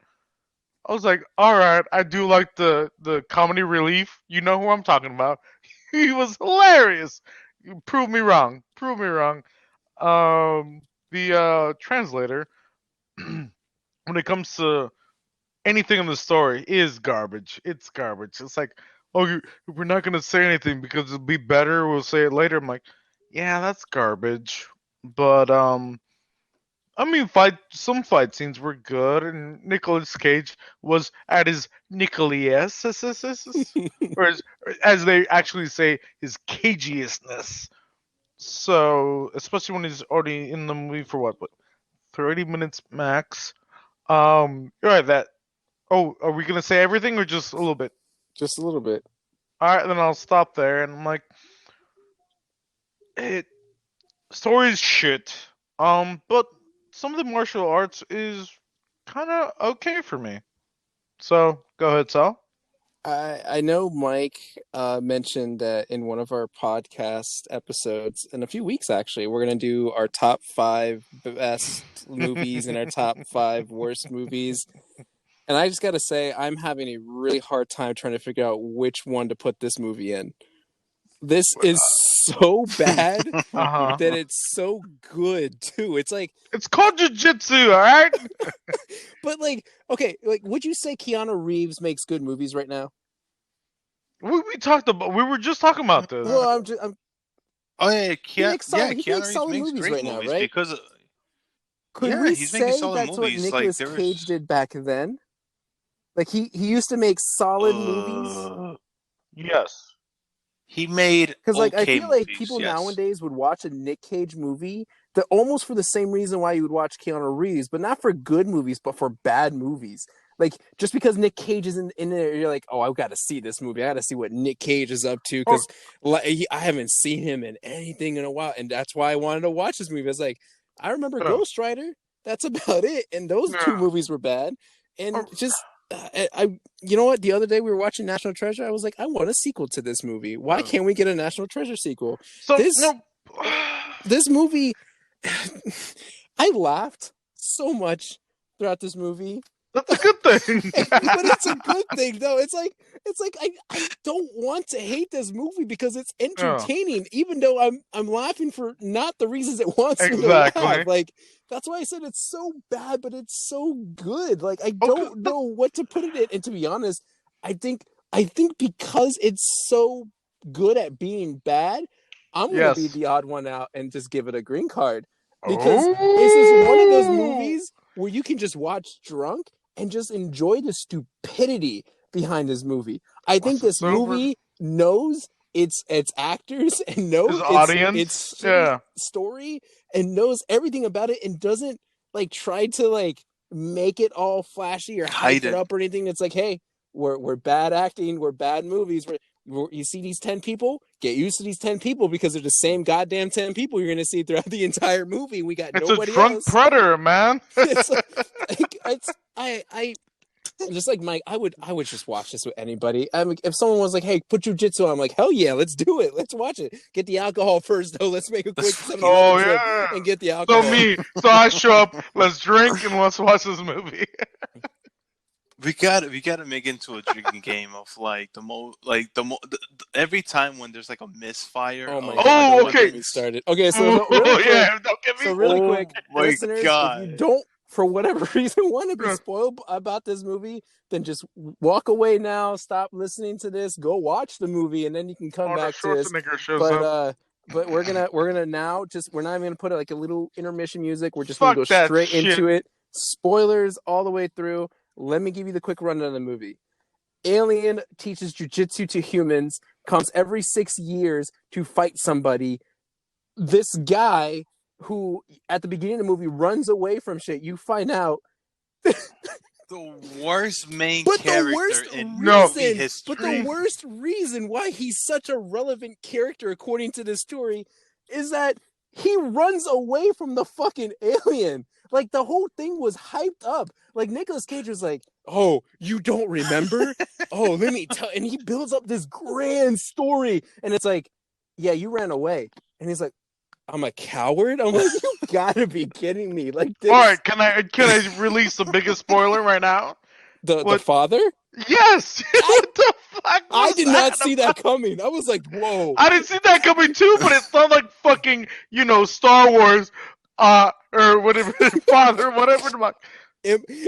I was like, all right, I do like the comedy relief. You know who I'm talking about. He was hilarious. You prove me wrong. Prove me wrong. The translator, when it comes to anything in the story, is garbage. It's garbage. It's like, oh, we're not gonna say anything because it'll be better. We'll say it later. I'm like, yeah, that's garbage. But I mean, some fight scenes were good, and Nicolas Cage was at his Nicolas, or as they actually say, his cagiest. So, especially when he's already in the movie for what 30 minutes max. You're right. That. Oh, are we gonna say everything or just a little bit? Just a little bit. All right, then I'll stop there. And I'm like, story's shit. But some of the martial arts is kind of okay for me. So go ahead, Sal. I know Mike mentioned that in one of our podcast episodes in a few weeks. Actually, we're gonna do our top 5 best movies and our top 5 worst movies. And I just got to say, I'm having a really hard time trying to figure out which one to put this movie in. This is so bad that it's so good too. It's like it's called Jiu Jitsu, all right? But like, okay, like, would you say Keanu Reeves makes good movies right now? We were just talking about this. Well, oh yeah, he makes solid movies right now, right? Because could we say that's what Nicolas Cage did back then? Like he used to make solid movies. Yes. He made because like I feel movies, like people nowadays would watch a Nick Cage movie that almost for the same reason why you would watch Keanu Reeves, but not for good movies, but for bad movies. Like just because Nick Cage is in there, you're like, oh, I've got to see this movie. I got to see what Nick Cage is up to because I haven't seen him in anything in a while, and that's why I wanted to watch this movie. It's like I remember Ghost Rider. That's about it, and those 2 movies were bad, and just. You know what? The other day we were watching National Treasure. I was like, I want a sequel to this movie. Why can't we get a National Treasure sequel? So this movie, I laughed so much throughout this movie. That's a good thing. But it's a good thing, though. It's like I don't want to hate this movie because it's entertaining, even though I'm laughing for not the reasons it wants me to laugh. Like that's why I said it's so bad, but it's so good. Like I don't know what to put it in. And to be honest, I think because it's so good at being bad, I'm gonna be the odd one out and just give it a green card because this is one of those movies where you can just watch drunk and just enjoy the stupidity behind this movie. I think this movie knows its actors and knows His audience, its shitty story and knows everything about it and doesn't like try to like make it all flashy or hype it up or anything. It's like, hey, we're bad acting, we're bad movies. You see these 10 people, get used to these 10 people because they're the same goddamn 10 people you're going to see throughout the entire movie. We got nobody else. It's a drunk predator, man. It's I just like Mike, I would just watch this with anybody. I mean, if someone was like, "Hey, put jujitsu on," I'm like, "Hell yeah, let's do it. Let's watch it. Get the alcohol first, though. Let's make a quick 7-Eleven trip and get the alcohol." So I show up. Let's drink and let's watch this movie. We gotta make it into a drinking game of every time when there's like a misfire. Oh my god! Oh, okay. Started. Okay, so really quick, don't get me. So really quick, my listeners, God. if you don't, for whatever reason, want to be spoiled about this movie, then just walk away now. Stop listening to this. Go watch the movie, and then you can come back to this. But we're gonna now we're not even gonna put like a little intermission music. We're just gonna go straight into it. Spoilers all the way through. Let me give you the quick rundown of the movie. Alien teaches jujitsu to humans, comes every 6 years to fight somebody. This guy who, at the beginning of the movie, runs away from shit. You find out the worst main character in movie history. But the worst reason why he's such a relevant character, according to this story, is that he runs away from the fucking alien. Like, the whole thing was hyped up. Like, Nicolas Cage was like, "Oh, you don't remember? Oh, let me tell." And he builds up this grand story. And it's like, "Yeah, you ran away." And he's like, "I'm a coward?" I'm like, "You gotta be kidding me!" Like, this... All right, can I release the biggest spoiler right now? The father? Yes. What the fuck? I did not see that coming. I was like, "Whoa!" I didn't see that coming too, but it sounded like fucking, Star Wars, or whatever, Father, whatever.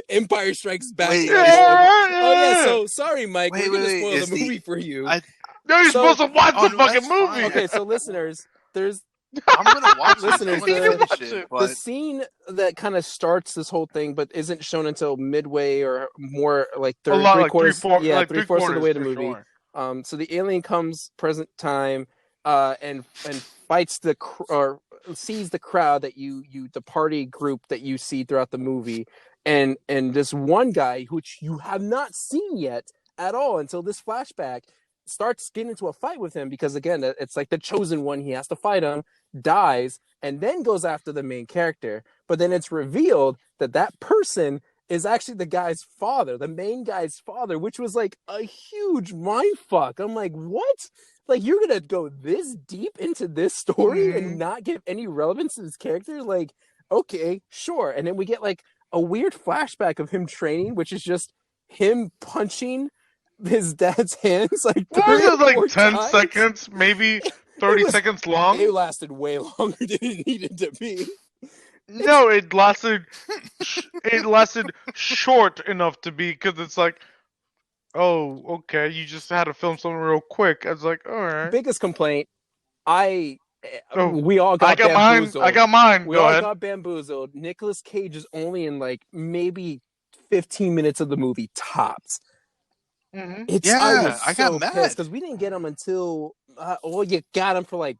Empire Strikes Back. Wait, Oh yeah. So sorry, Mike. We're gonna spoil the movie for you. No, you're supposed to watch the fucking movie. Okay, so listeners, I'm gonna watch listeners. The scene that kind of starts this whole thing, but isn't shown until midway or more like three-fourths of the way of the movie. Sure. So the alien comes present time, and fights or sees the crowd that the party group that you see throughout the movie, and this one guy which you have not seen yet at all until this flashback starts getting into a fight with him because, again, it's like the chosen one. He has to fight him, dies, and then goes after the main character. But then it's revealed that person is actually the guy's father, the main guy's father, which was like a huge mind fuck. I'm like, what? Like, you're going to go this deep into this story and not give any relevance to this character? Like, okay, sure. And then we get like a weird flashback of him training, which is just him punching his dad's hands like 10 times. seconds, maybe 30 seconds long. It lasted way longer than it needed to be. No, it lasted short enough to be, because it's like, oh, okay, you just had to film something real quick. I was like, all right. Biggest complaint, we all got bamboozled. I got mine. We all got bamboozled. Nicolas Cage is only in like maybe 15 minutes of the movie tops. Mm-hmm. I got mad because we didn't get him until you got him for like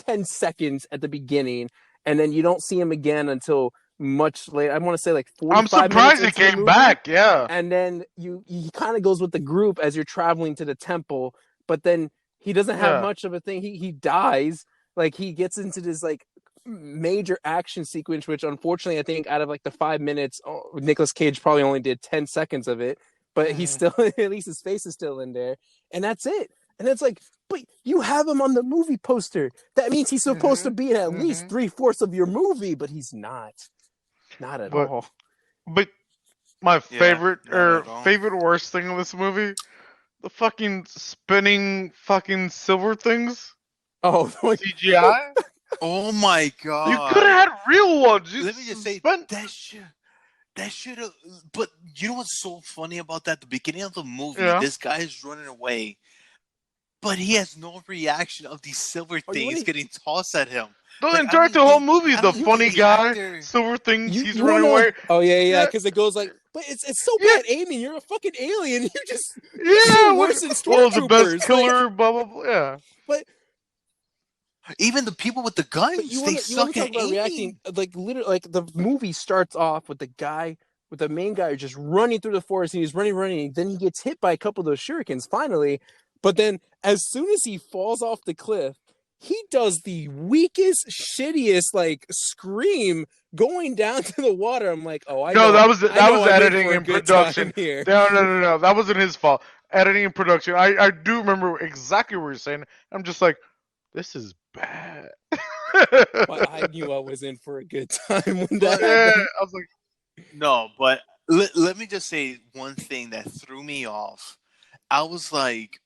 10 seconds at the beginning, and then you don't see him again until much later. I want to say like 45 minutes. I'm surprised he came back. Yeah, and then he kind of goes with the group as you're traveling to the temple, but then he doesn't have much of a thing. He dies. Like, he gets into this like major action sequence, which unfortunately I think out of like the 5 minutes, Nicolas Cage probably only did 10 seconds of it. But he's still, at least his face is still in there. And that's it. And it's like, but you have him on the movie poster. That means he's supposed to be in at least 3/4 of your movie, but he's not. Not at all. But my favorite worst thing in this movie, the fucking spinning fucking silver things. Oh, CGI? Oh my god. You could have had real ones. Let me just say, that should have. But you know what's so funny about that? The beginning of the movie, this guy is running away. but he has no reaction of these silver things getting tossed at him. The Like, entire whole movie, the think funny the guy, actor- silver things, he's You running wanna? away. Oh yeah, Yeah. because it goes like, but it's so Yeah. bad aiming. You're a fucking alien. You just Yeah, worse than the best stormtroopers. killer, blah blah blah. Yeah. But Even the people with the guns, But you they want to suck talk at about aiming. reacting? Like literally, like the movie starts off with the main guy just running through the forest, and he's running, and then he gets hit by a couple of those shurikens finally. But then, as soon as he falls off the cliff, he does the weakest, shittiest like scream going down to the water. I'm like, oh, I know. That was I'm editing in and production. here. No, that wasn't his fault. Editing and production. I do remember exactly what you're saying. I'm just like, this is bad. Well, I knew I was in for a good time when that Yeah, happened. I was like, No, but let me just say one thing that threw me off. I was like,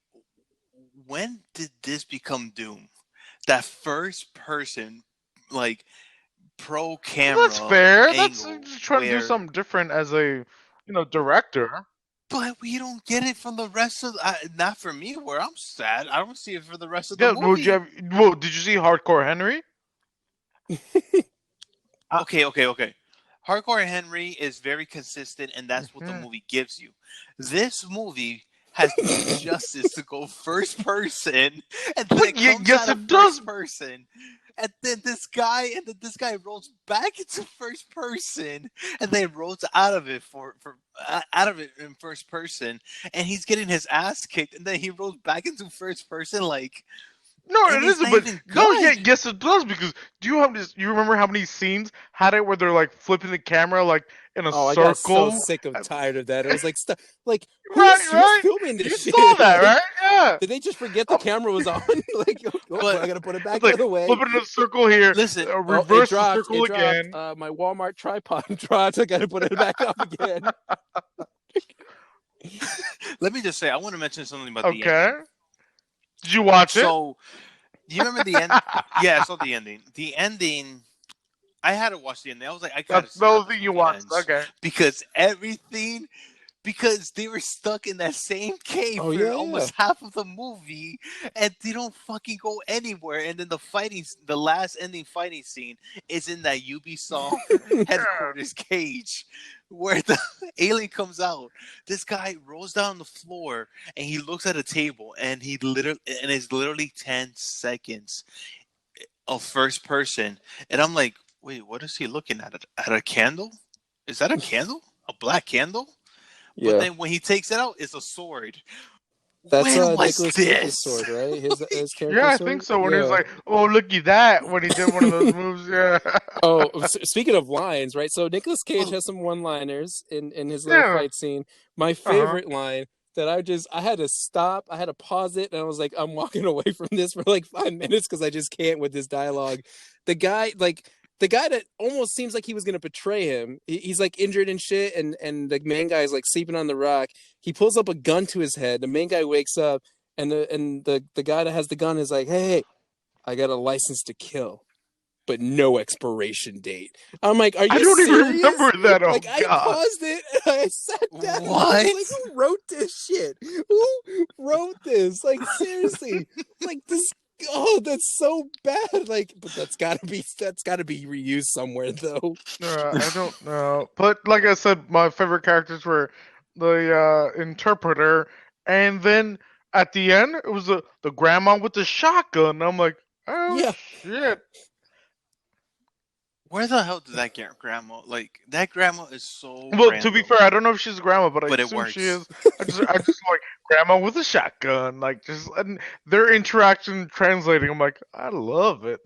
when did this become Doom? That first person, like, pro camera. well, that's fair. That's angle just trying to do something different as a, director. But we don't get it from the rest of. Not for me, where I'm sad. I don't see it for the rest of the movie. Did you see Hardcore Henry? Okay. Hardcore Henry is very consistent, and that's what the movie gives you. This movie has no justice to go first person, and then it comes out of first person, and then this guy rolls back into first person, and then rolls out of it in first person, and he's getting his ass kicked, and then he rolls back into first person like. No, it isn't. But yes, it does. Because you remember how many scenes had it where they're like flipping the camera like in a circle? I got so sick of tired of that. It was like stuff like who's filming this shit? You saw that, right? Yeah. Did they just forget the camera was on? Like, I gotta put it back the other way. Flip it in a circle here. Listen, reverse the circle again. My Walmart tripod dropped. I gotta put it back up again. Let me just say, I want to mention something about the ending. Did you watch it? So, do you remember the end? Yeah, I saw the ending. The ending, I had to watch the ending. I was like, I gotta see. That's the thing you watched. Okay. Because they were stuck in that same cave for almost half of the movie, and they don't fucking go anywhere. And then the last ending fighting scene is in that Ubisoft headquarters cage, where the alien comes out. This guy rolls down on the floor and he looks at a table, and it's literally 10 seconds of first person, and I'm like, wait, what is he looking at? At a candle? Is that a candle? A black candle? Yeah. But then when he takes it out, it's a sword. That's Nicolas Cage's sword, right? His character I think so. When he was like, "Oh, looky that!" when he did one of those moves, yeah. Oh, speaking of lines, right? So Nicolas Cage has some one-liners in his little fight scene. My favorite line that I had to stop, I had to pause it, and I was like, I'm walking away from this for like 5 minutes because I just can't with this dialogue. The guy that almost seems like he was gonna betray him. He's like injured and shit, and the main guy is like sleeping on the rock. He pulls up a gun to his head. The main guy wakes up, and the guy that has the gun is like, "Hey, I got a license to kill, but no expiration date." I'm like, "Are you?" I don't even remember that. Oh, like, God. I paused it and I sat down. What? I was like, who wrote this shit? Who wrote this? Like, seriously, like this. Oh, that's so bad. Like, but that's gotta be reused somewhere, though. I don't know. But like I said, my favorite characters were the interpreter, and then at the end, it was the grandma with the shotgun. I'm like, oh shit. Where the hell did that get grandma? Like, that grandma is so random. To be fair, I don't know if she's a grandma, but I assume she is. I just like grandma with a shotgun. Like, just and their interaction translating. I'm like, I love it.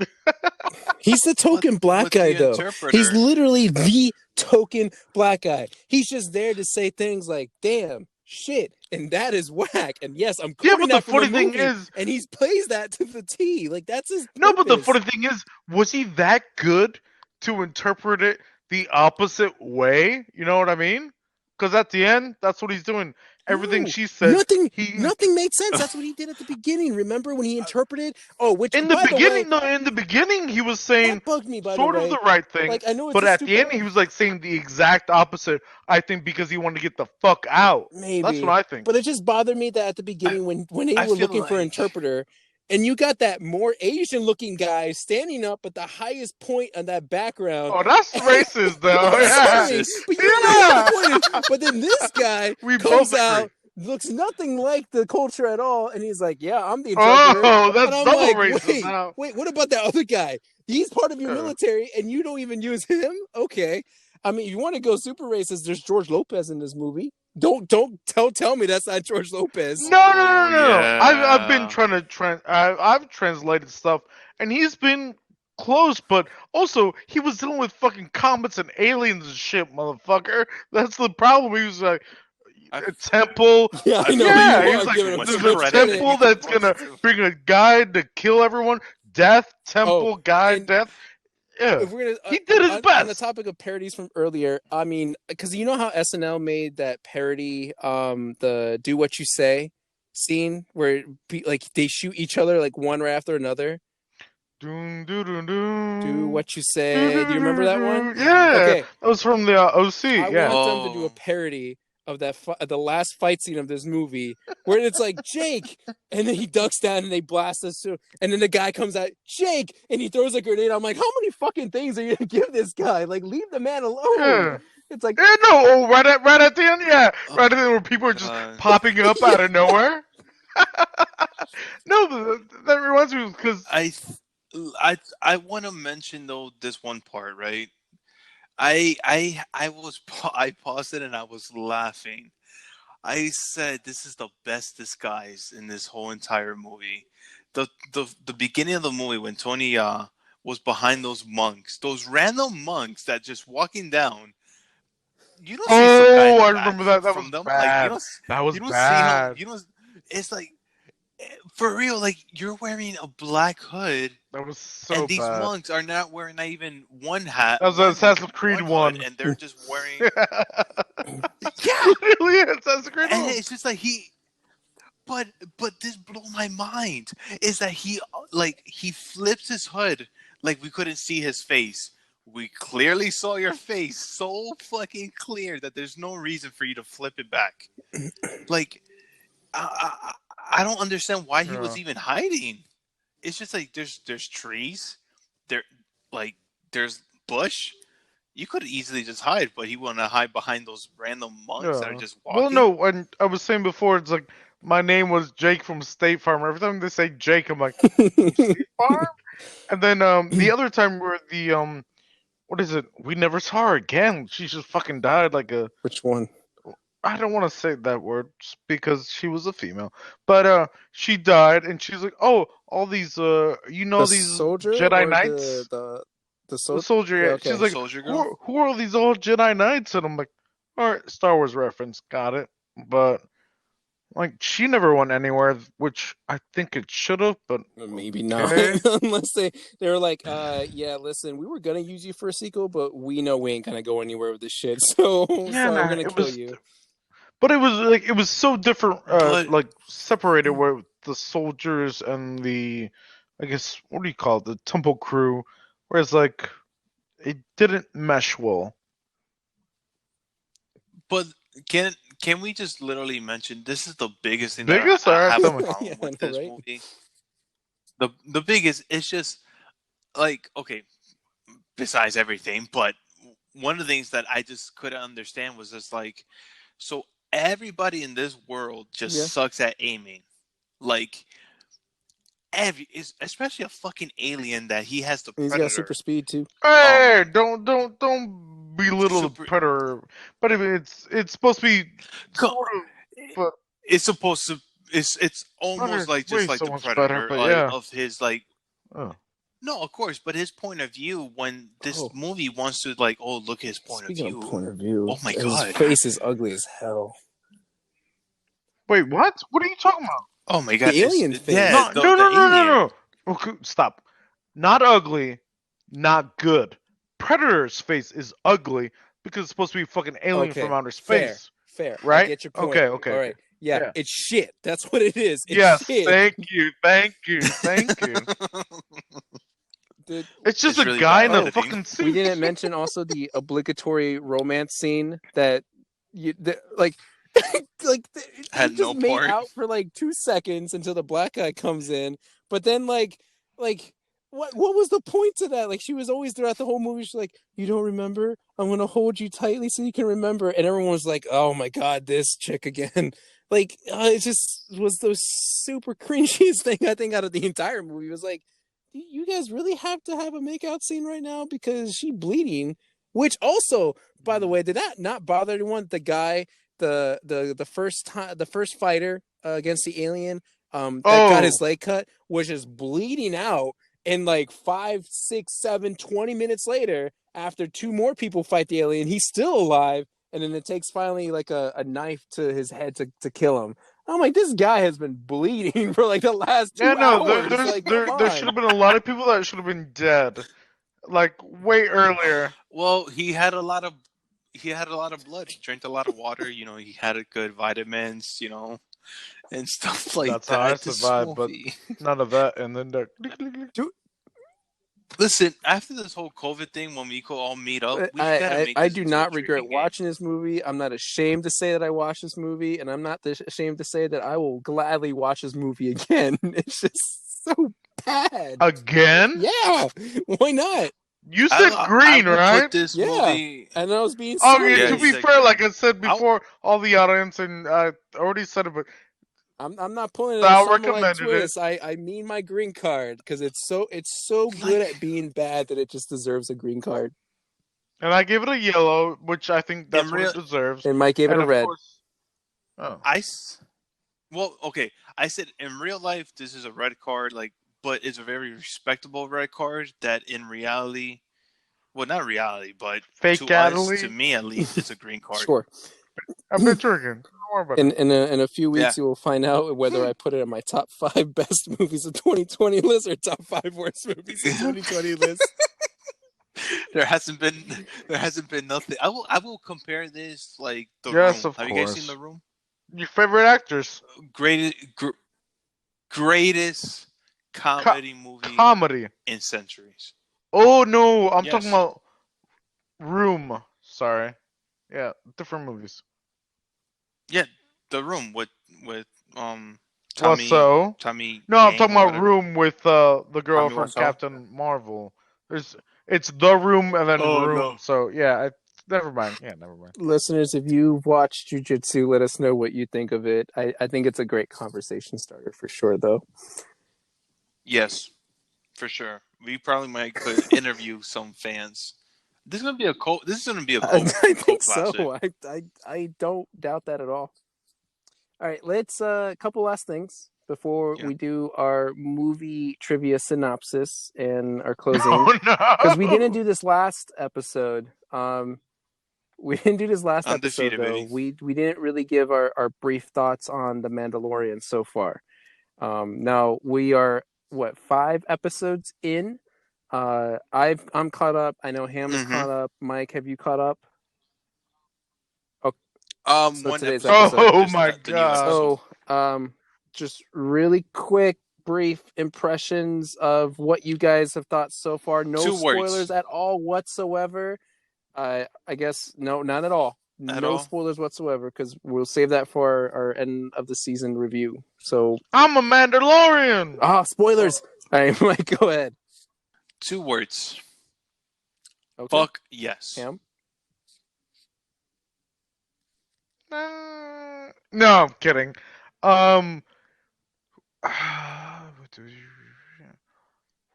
He's the token black guy, though. Interpreter? He's literally the token black guy. He's just there to say things like, damn, shit, and that is whack. And yes, I'm quoting that from the movie, and he plays that to the T. Like, that's his purpose. No, but the funny thing is, was he that good to interpret it the opposite way? You know what I mean? Because at the end, that's what he's doing. everything No, she said. Nothing made sense. That's what he did at the beginning. Remember when he interpreted? Oh, which In the by beginning, the way, no, in the beginning, he was saying that bugged me. By the sort of way, the right thing, like I know it's but a at the stupid end, he was like saying the exact opposite. I think because he wanted to get the fuck out. That's what maybe, I think. but it just bothered me that at the beginning when they I were feel looking for an like interpreter, and you got that more Asian looking guy standing up at the highest point on that background. Oh, that's racist, though. I'm Yeah, sorry, Racist. but you know what the yeah. point is. But then this guy We comes both agree. out, looks nothing like the culture at all, and he's like, "Yeah, I'm the interpreter." Oh, And that's I'm double like, racist now. wait, what about that other guy? He's part of your Yeah. military, and you don't even use him? Okay. I mean, if you want to go super racist, there's George Lopez in this movie. Don't tell me that's not George Lopez. No. I've been Yeah. trying to I've translated stuff, and he's been close, but also he was dealing with fucking comets and aliens and shit, motherfucker. That's the problem. He was like I, a temple. Yeah, I I know feel like Yeah, you he you're was are like, giving giving too him much too there's a much credit than credit. temple he's that's gonna supposed to. bring a guide to kill everyone. Death, temple, guide, And death. Yeah, if we're gonna he did his on the best. topic of parodies from earlier, I mean, because you know how SNL made that parody, the "Do What You Say" scene where like they shoot each other like one right after another. Doom, doo, doo, Do doo. what you Doo, say. Do doo, you remember doo, that one? doo. Yeah, Okay, that was from the OC. I Yeah. want them to do a Oh, parody of that the last fight scene of this movie where it's like Jake, and then he ducks down and they blast us through, and then the guy comes out Jake, and he throws a grenade. I'm like, how many fucking things are you gonna give this guy? Like, leave the man alone. Yeah. It's like, Yeah, no, oh, right at the end, yeah, oh right at the my end where people are just god. popping up yeah. out of nowhere. No, that reminds me because I th- I want to mention though this one part, right? I paused it and I was laughing. I said this is the best disguise in this whole entire movie. The beginning of the movie when Tony was behind those monks, those random monks that just walking down. You don't see some guy in oh, the I back remember that. That was from them. Like bad. That was you don't see him. bad. You don't. It's like for real. Like you're wearing a black hood, That was so and these bad. monks are not wearing not even one hat. That was Assassin's Creed one hood, 1. and they're just wearing. Yeah, Literally, Assassin's Creed and 1. it's just like he. But this blew my mind is that he flips his hood like we couldn't see his face. We clearly saw your face so fucking clear that there's no reason for you to flip it back. Like I don't understand why he was Yeah. even hiding. It's just like there's trees, there like there's bush. You could easily just hide, but he want to hide behind those random monks that are Yeah. just walking. Well, no, and I was saying before, it's like my name was Jake from State Farm. Every time they say Jake, I'm like, State Farm? And then the other time where the what is it? We never saw her again. She just fucking died like a. which one? I don't want to say that word just because she was a female, but she died, and she's like, oh, all these you know The these soldier Jedi or Knights, the the soldier? soldier. Yeah, Yeah. okay. She's like, Soldier girl. who are these old Jedi Knights? And I'm like, all right, Star Wars reference, got it. But like, she never went anywhere, which I think it should have, but Maybe not, okay. unless they were like, yeah, listen, we were gonna use you for a sequel, but we know we ain't gonna go anywhere with this shit. So Yeah, sorry, we're nah, gonna it kill was. you. But it was so different, But like separated where the soldiers and the, I guess, what do you call it, the temple crew, whereas like it didn't mesh well. But can we just literally mention this is the biggest thing Biggest? that I Alright, have tell a me. problem Yeah, I with know, this right? movie? The biggest it's just like okay, besides everything, but one of the things that I just couldn't understand was just like so everybody in this world just Yeah. sucks at aiming. Like especially a fucking alien that he has the And he's predator. got super speed too. Hey, don't belittle Super- the predator. But I mean, it's supposed to be Co- sort of, but it's supposed to it's almost Predator's like way just like so the much predator better. But like yeah, of his like oh. no, of course, but his point of view when this Oh. movie wants to like, oh, look at his point Speaking of view. of point of view, Oh my his God. face is ugly as hell. Wait, what? What are you talking about? Oh my God, The alien face. Yeah, No. the alien. No. Okay, stop. Not ugly, not good. Predator's face is ugly because it's supposed to be fucking alien Okay, from outer space. fair. I Right? get your point. Okay. All right. Yeah, Yeah. it's shit. That's what it is. It's Yes, shit. thank you. Dude, It's just It's a really guy bad in a editing. fucking suit. we didn't mention also the obligatory romance scene that like he Had just no made part. out for like 2 seconds until the black guy comes in, but then like what was the point to that? Like she was always throughout the whole movie. She's like, "You don't remember? I'm gonna hold you tightly so you can remember." And everyone was like, "Oh my god, this chick again!" Like it just was the super cringiest thing I think out of the entire movie. It was like, you guys really have to have a makeout scene right now because she bleeding. Which also, by the way, did that not bother anyone? The guy, the first time, the first fighter against the alien, that got his leg cut, was just bleeding out, and like 5, 6, 7, 20 minutes later, after 2 more people fight the alien, he's still alive, and then it takes finally like a knife to his head to kill him. I'm like, this guy has been bleeding for like the last 2 Yeah, no, hours. Like, come there should on. have been a lot of people that should have been dead, like way earlier. Well, he had a lot of blood. He drank a lot of water. He had a good vitamins. And stuff like That's that. how I This survived, but movie. none of that. And then the Listen, after this whole COVID thing, when we could all meet up, we gotta make I this do into not a regret drinking game. watching this movie. I'm not ashamed to say that I watched this movie, and I'm not ashamed to say that I will gladly watch this movie again. It's just so bad. again? Yeah, why not? You said I green, will right? put this Yeah. movie. And I was being Okay, serious. Yeah, to he be said fair, green. like I said before, all the audience, and I already said it, but I'm not pulling Sal a summer like recommended it. twist. I mean my green card because it's so good at being bad that it just deserves a green card. And I gave it a yellow, which I think that's In what real, it deserves. And Mike gave it And a of red. course, oh, well, okay. I said in real life, this is a red card, but it's a very respectable red card. That in reality, well, not reality, but fake to us, Adley. to me at least, it's a green card. Sure. I've been drinking. Don't worry about it. In a few weeks, Yeah. you will find out whether I put it in my top 5 best movies of 2020 list or top 5 worst movies of 2020 list. There hasn't been nothing. I will compare this like The Yes, Room. of Have you guys course. seen The Room? Your favorite actors? Greatest comedy movie Comedy. in centuries. Oh no, I'm Yes. talking about Room. Sorry. Yeah, different movies. Yeah, The Room with Tommy. Well, so? Tommy. No, I'm Yang talking or about whatever. Room with the girl Tommy from Wiseau? Captain Marvel. It's The Room and then Oh, Room. no. So yeah, never mind. Yeah, never mind. Listeners, if you've watched Jiu Jitsu, let us know what you think of it. I think it's a great conversation starter for sure, though. Yes, for sure. We probably could interview some fans. This is gonna be a cult. This is gonna be a I cult, think cult so. classic. I don't doubt that at all. All right, let's a couple last things before Yeah. we do our movie trivia synopsis and our closing. Oh no! Because we didn't do this last episode. We didn't do this last episode Undefeated, though. baby. We didn't really give our brief thoughts on the Mandalorian so far. Now we are 5 episodes in. I'm caught up. I know Ham is caught up. Mike, have you caught up? So One today's episode. episode. Oh Just my the new god! episode. So, just really quick, brief impressions of what you guys have thought so far. No 2 spoilers words. at all whatsoever. I guess no, not at all. At No all? spoilers whatsoever because we'll save that for our end of the season review. So, I'm a Mandalorian. spoilers. All right, Mike, go ahead. 2 words. Okay. Fuck yes. Ham. No, I'm kidding.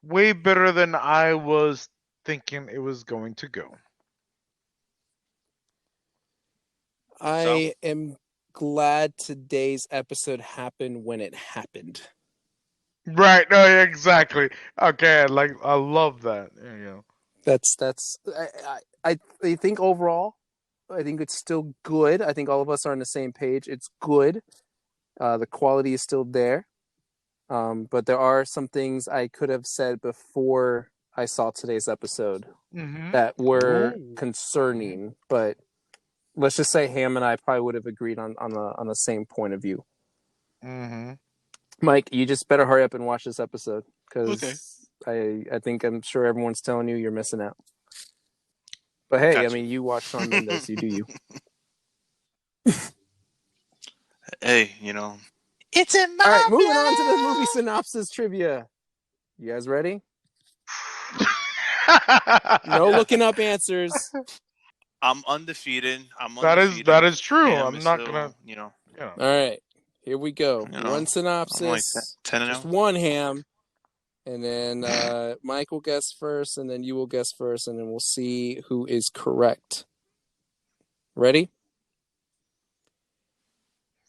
Way better than I was thinking it was going to go. I am glad today's episode happened when it happened. Right? No, yeah, exactly. Okay, I love that. There you go. That's I think overall, I think it's still good. I think all of us are on the same page. It's good. The quality is still there. But there are some things I could have said before I saw today's episode that were concerning. But let's just say Ham and I probably would have agreed on the same point of view. Mm-hmm. Mike, you just better hurry up and watch this episode because Okay. I'm sure everyone's telling you you're missing out. But hey, Gotcha. I mean, you watch Shawn Mendes, you do you. Hey, it's in my All right, moving blood. on to the movie synopsis trivia. You guys ready? No looking up answers. I'm undefeated. That is true. Ham I'm is not still, gonna. All right, here we go. You know, One synopsis, like 10 and just 0. one Ham, and then Mike will guess first, and then you will guess first, and then we'll see who is correct. Ready?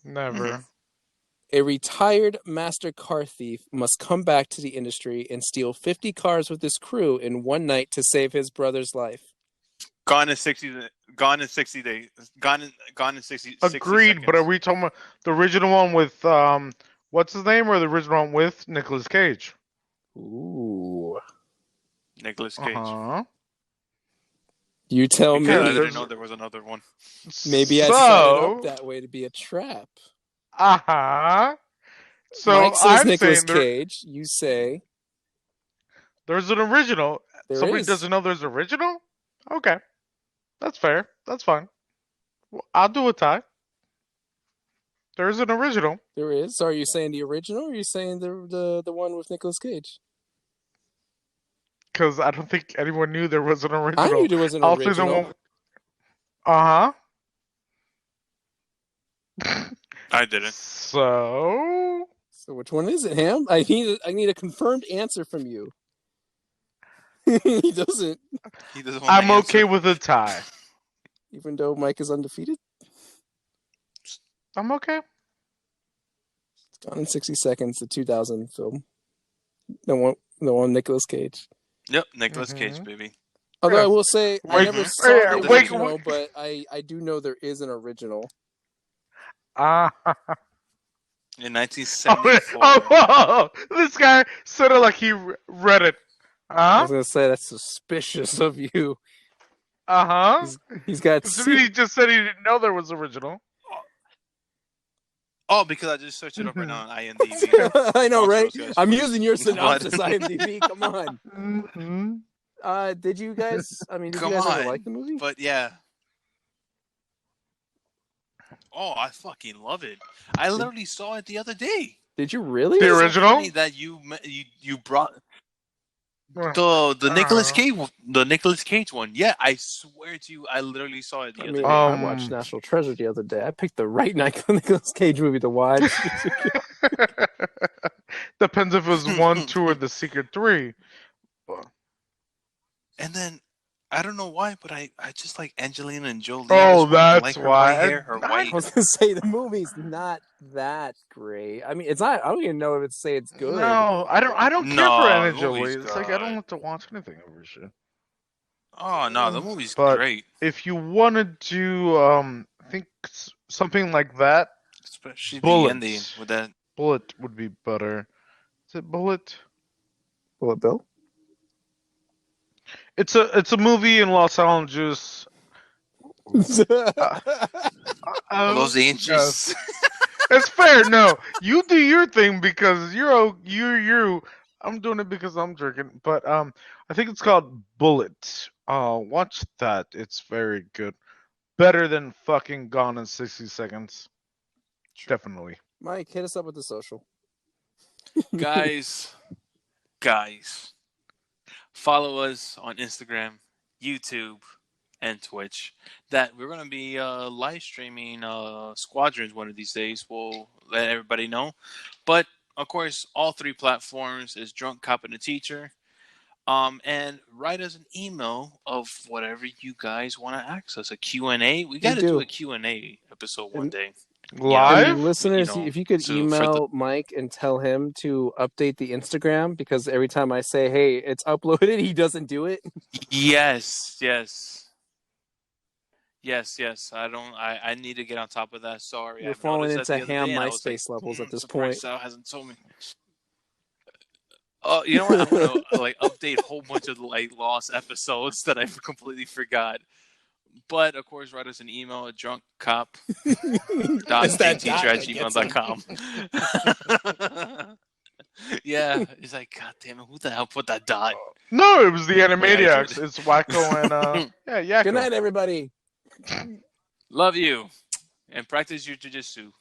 Never. Mhm. A retired master car thief must come back to the industry and steal 50 cars with his crew in one night to save his brother's life. Gone in 60 days. Gone in 60 60 Agreed, seconds. but are we talking about the original one with what's his name, or the original one with Nicolas Cage? Ooh. Nicolas Cage. Uh-huh. You tell Because I me. didn't know there was another one. Maybe I set it up that way to be a trap. Uh-huh. So Mike says I'm Nicolas saying Cage. You say there's an original. there Somebody is. doesn't know there's an original? Okay. That's fair. That's fine. Well, I'll do a tie. There's an original. There is. So are you saying the original or are you saying the one with Nicolas Cage? Because I don't think anyone knew there was an original. I knew there was an I'll say original. the one. Uh-huh. I didn't. So which one is it, Ham? I need a confirmed answer from you. He doesn't. He doesn't want I'm to okay answer. with a tie. Even though Mike is undefeated? I'm okay. It's Gone in 60 Seconds, the 2000 film. The one Nicolas Cage. Yep, Nicolas Mhm. Cage, baby. Although Yeah. I will say I Wait, never saw yeah, the wait, original, wait. but I do know there is an original. In Oh, 1974. this guy said it like he read it. I was gonna say that's suspicious of you. He's got Considering he just said he didn't know there was original. Oh, because I just searched it up right now on IMDb. I know, right? Guys, I'm please. using your synopsis IMDb. Come on. Mm-hmm. Did you guys? I mean, did Come you guys ever on. like the movie? But yeah. Oh, I fucking love it. I literally saw it the other day. Did you really? The It's so original? funny that you brought the Nicolas Cage one. Yeah, I swear to you, I literally saw it the I other mean, day. I watched National Treasure the other day. I picked the right Nicolas Cage movie to watch. Depends if it was 1, 2, or The Secret 3. And then I don't know why, but I just like Angelina and Jolie. Oh, that's like her why. white hair, her white. I was gonna say the movie's not that great. I mean, it's not. I don't even know if it's say it's good. No, I don't care No, for the Anna Jolie. movie's It's like I don't good. want to watch anything over shit. Oh no, the movie's But great. if you wanted to think something like that, Especially Bullet. the ending with that. Bullet would be better. Is it Bullet? Bullet Bill? It's a movie in Los Angeles. Los Angeles. Yes. It's fair. No, you do your thing because you. I'm doing it because I'm drinking. But I think it's called Bullet. Watch that. It's very good. Better than fucking Gone in 60 Seconds. Definitely. Mike, hit us up with the social. guys, follow us on Instagram, YouTube, and Twitch. That we're gonna be live streaming Squadrons one of these days. We'll let everybody know. But of course, all three platforms is Drunk Cop and a Teacher. And write us an email of whatever you guys want to ask us. A Q&A. We got to do a Q&A episode one day. Live? And listeners, if you could email Mike and tell him to update the Instagram, because every time I say, hey, it's uploaded, he doesn't do it. Yes. I need to get on top of that. Sorry. You're falling into ham MySpace levels at this point. Sal hasn't told me. You know what? I'm gonna update a whole bunch of lost episodes that I completely forgot. But of course, write us an email at It's that dot that gets 'em. drunkcop.gmail.com. Yeah, he's like, God damn it, who the hell put that dot? No, it was the Yeah, Animaniacs. I It's Wacko and yeah, Yakko. Good night, everybody. Love you, and practice your jiu-jitsu.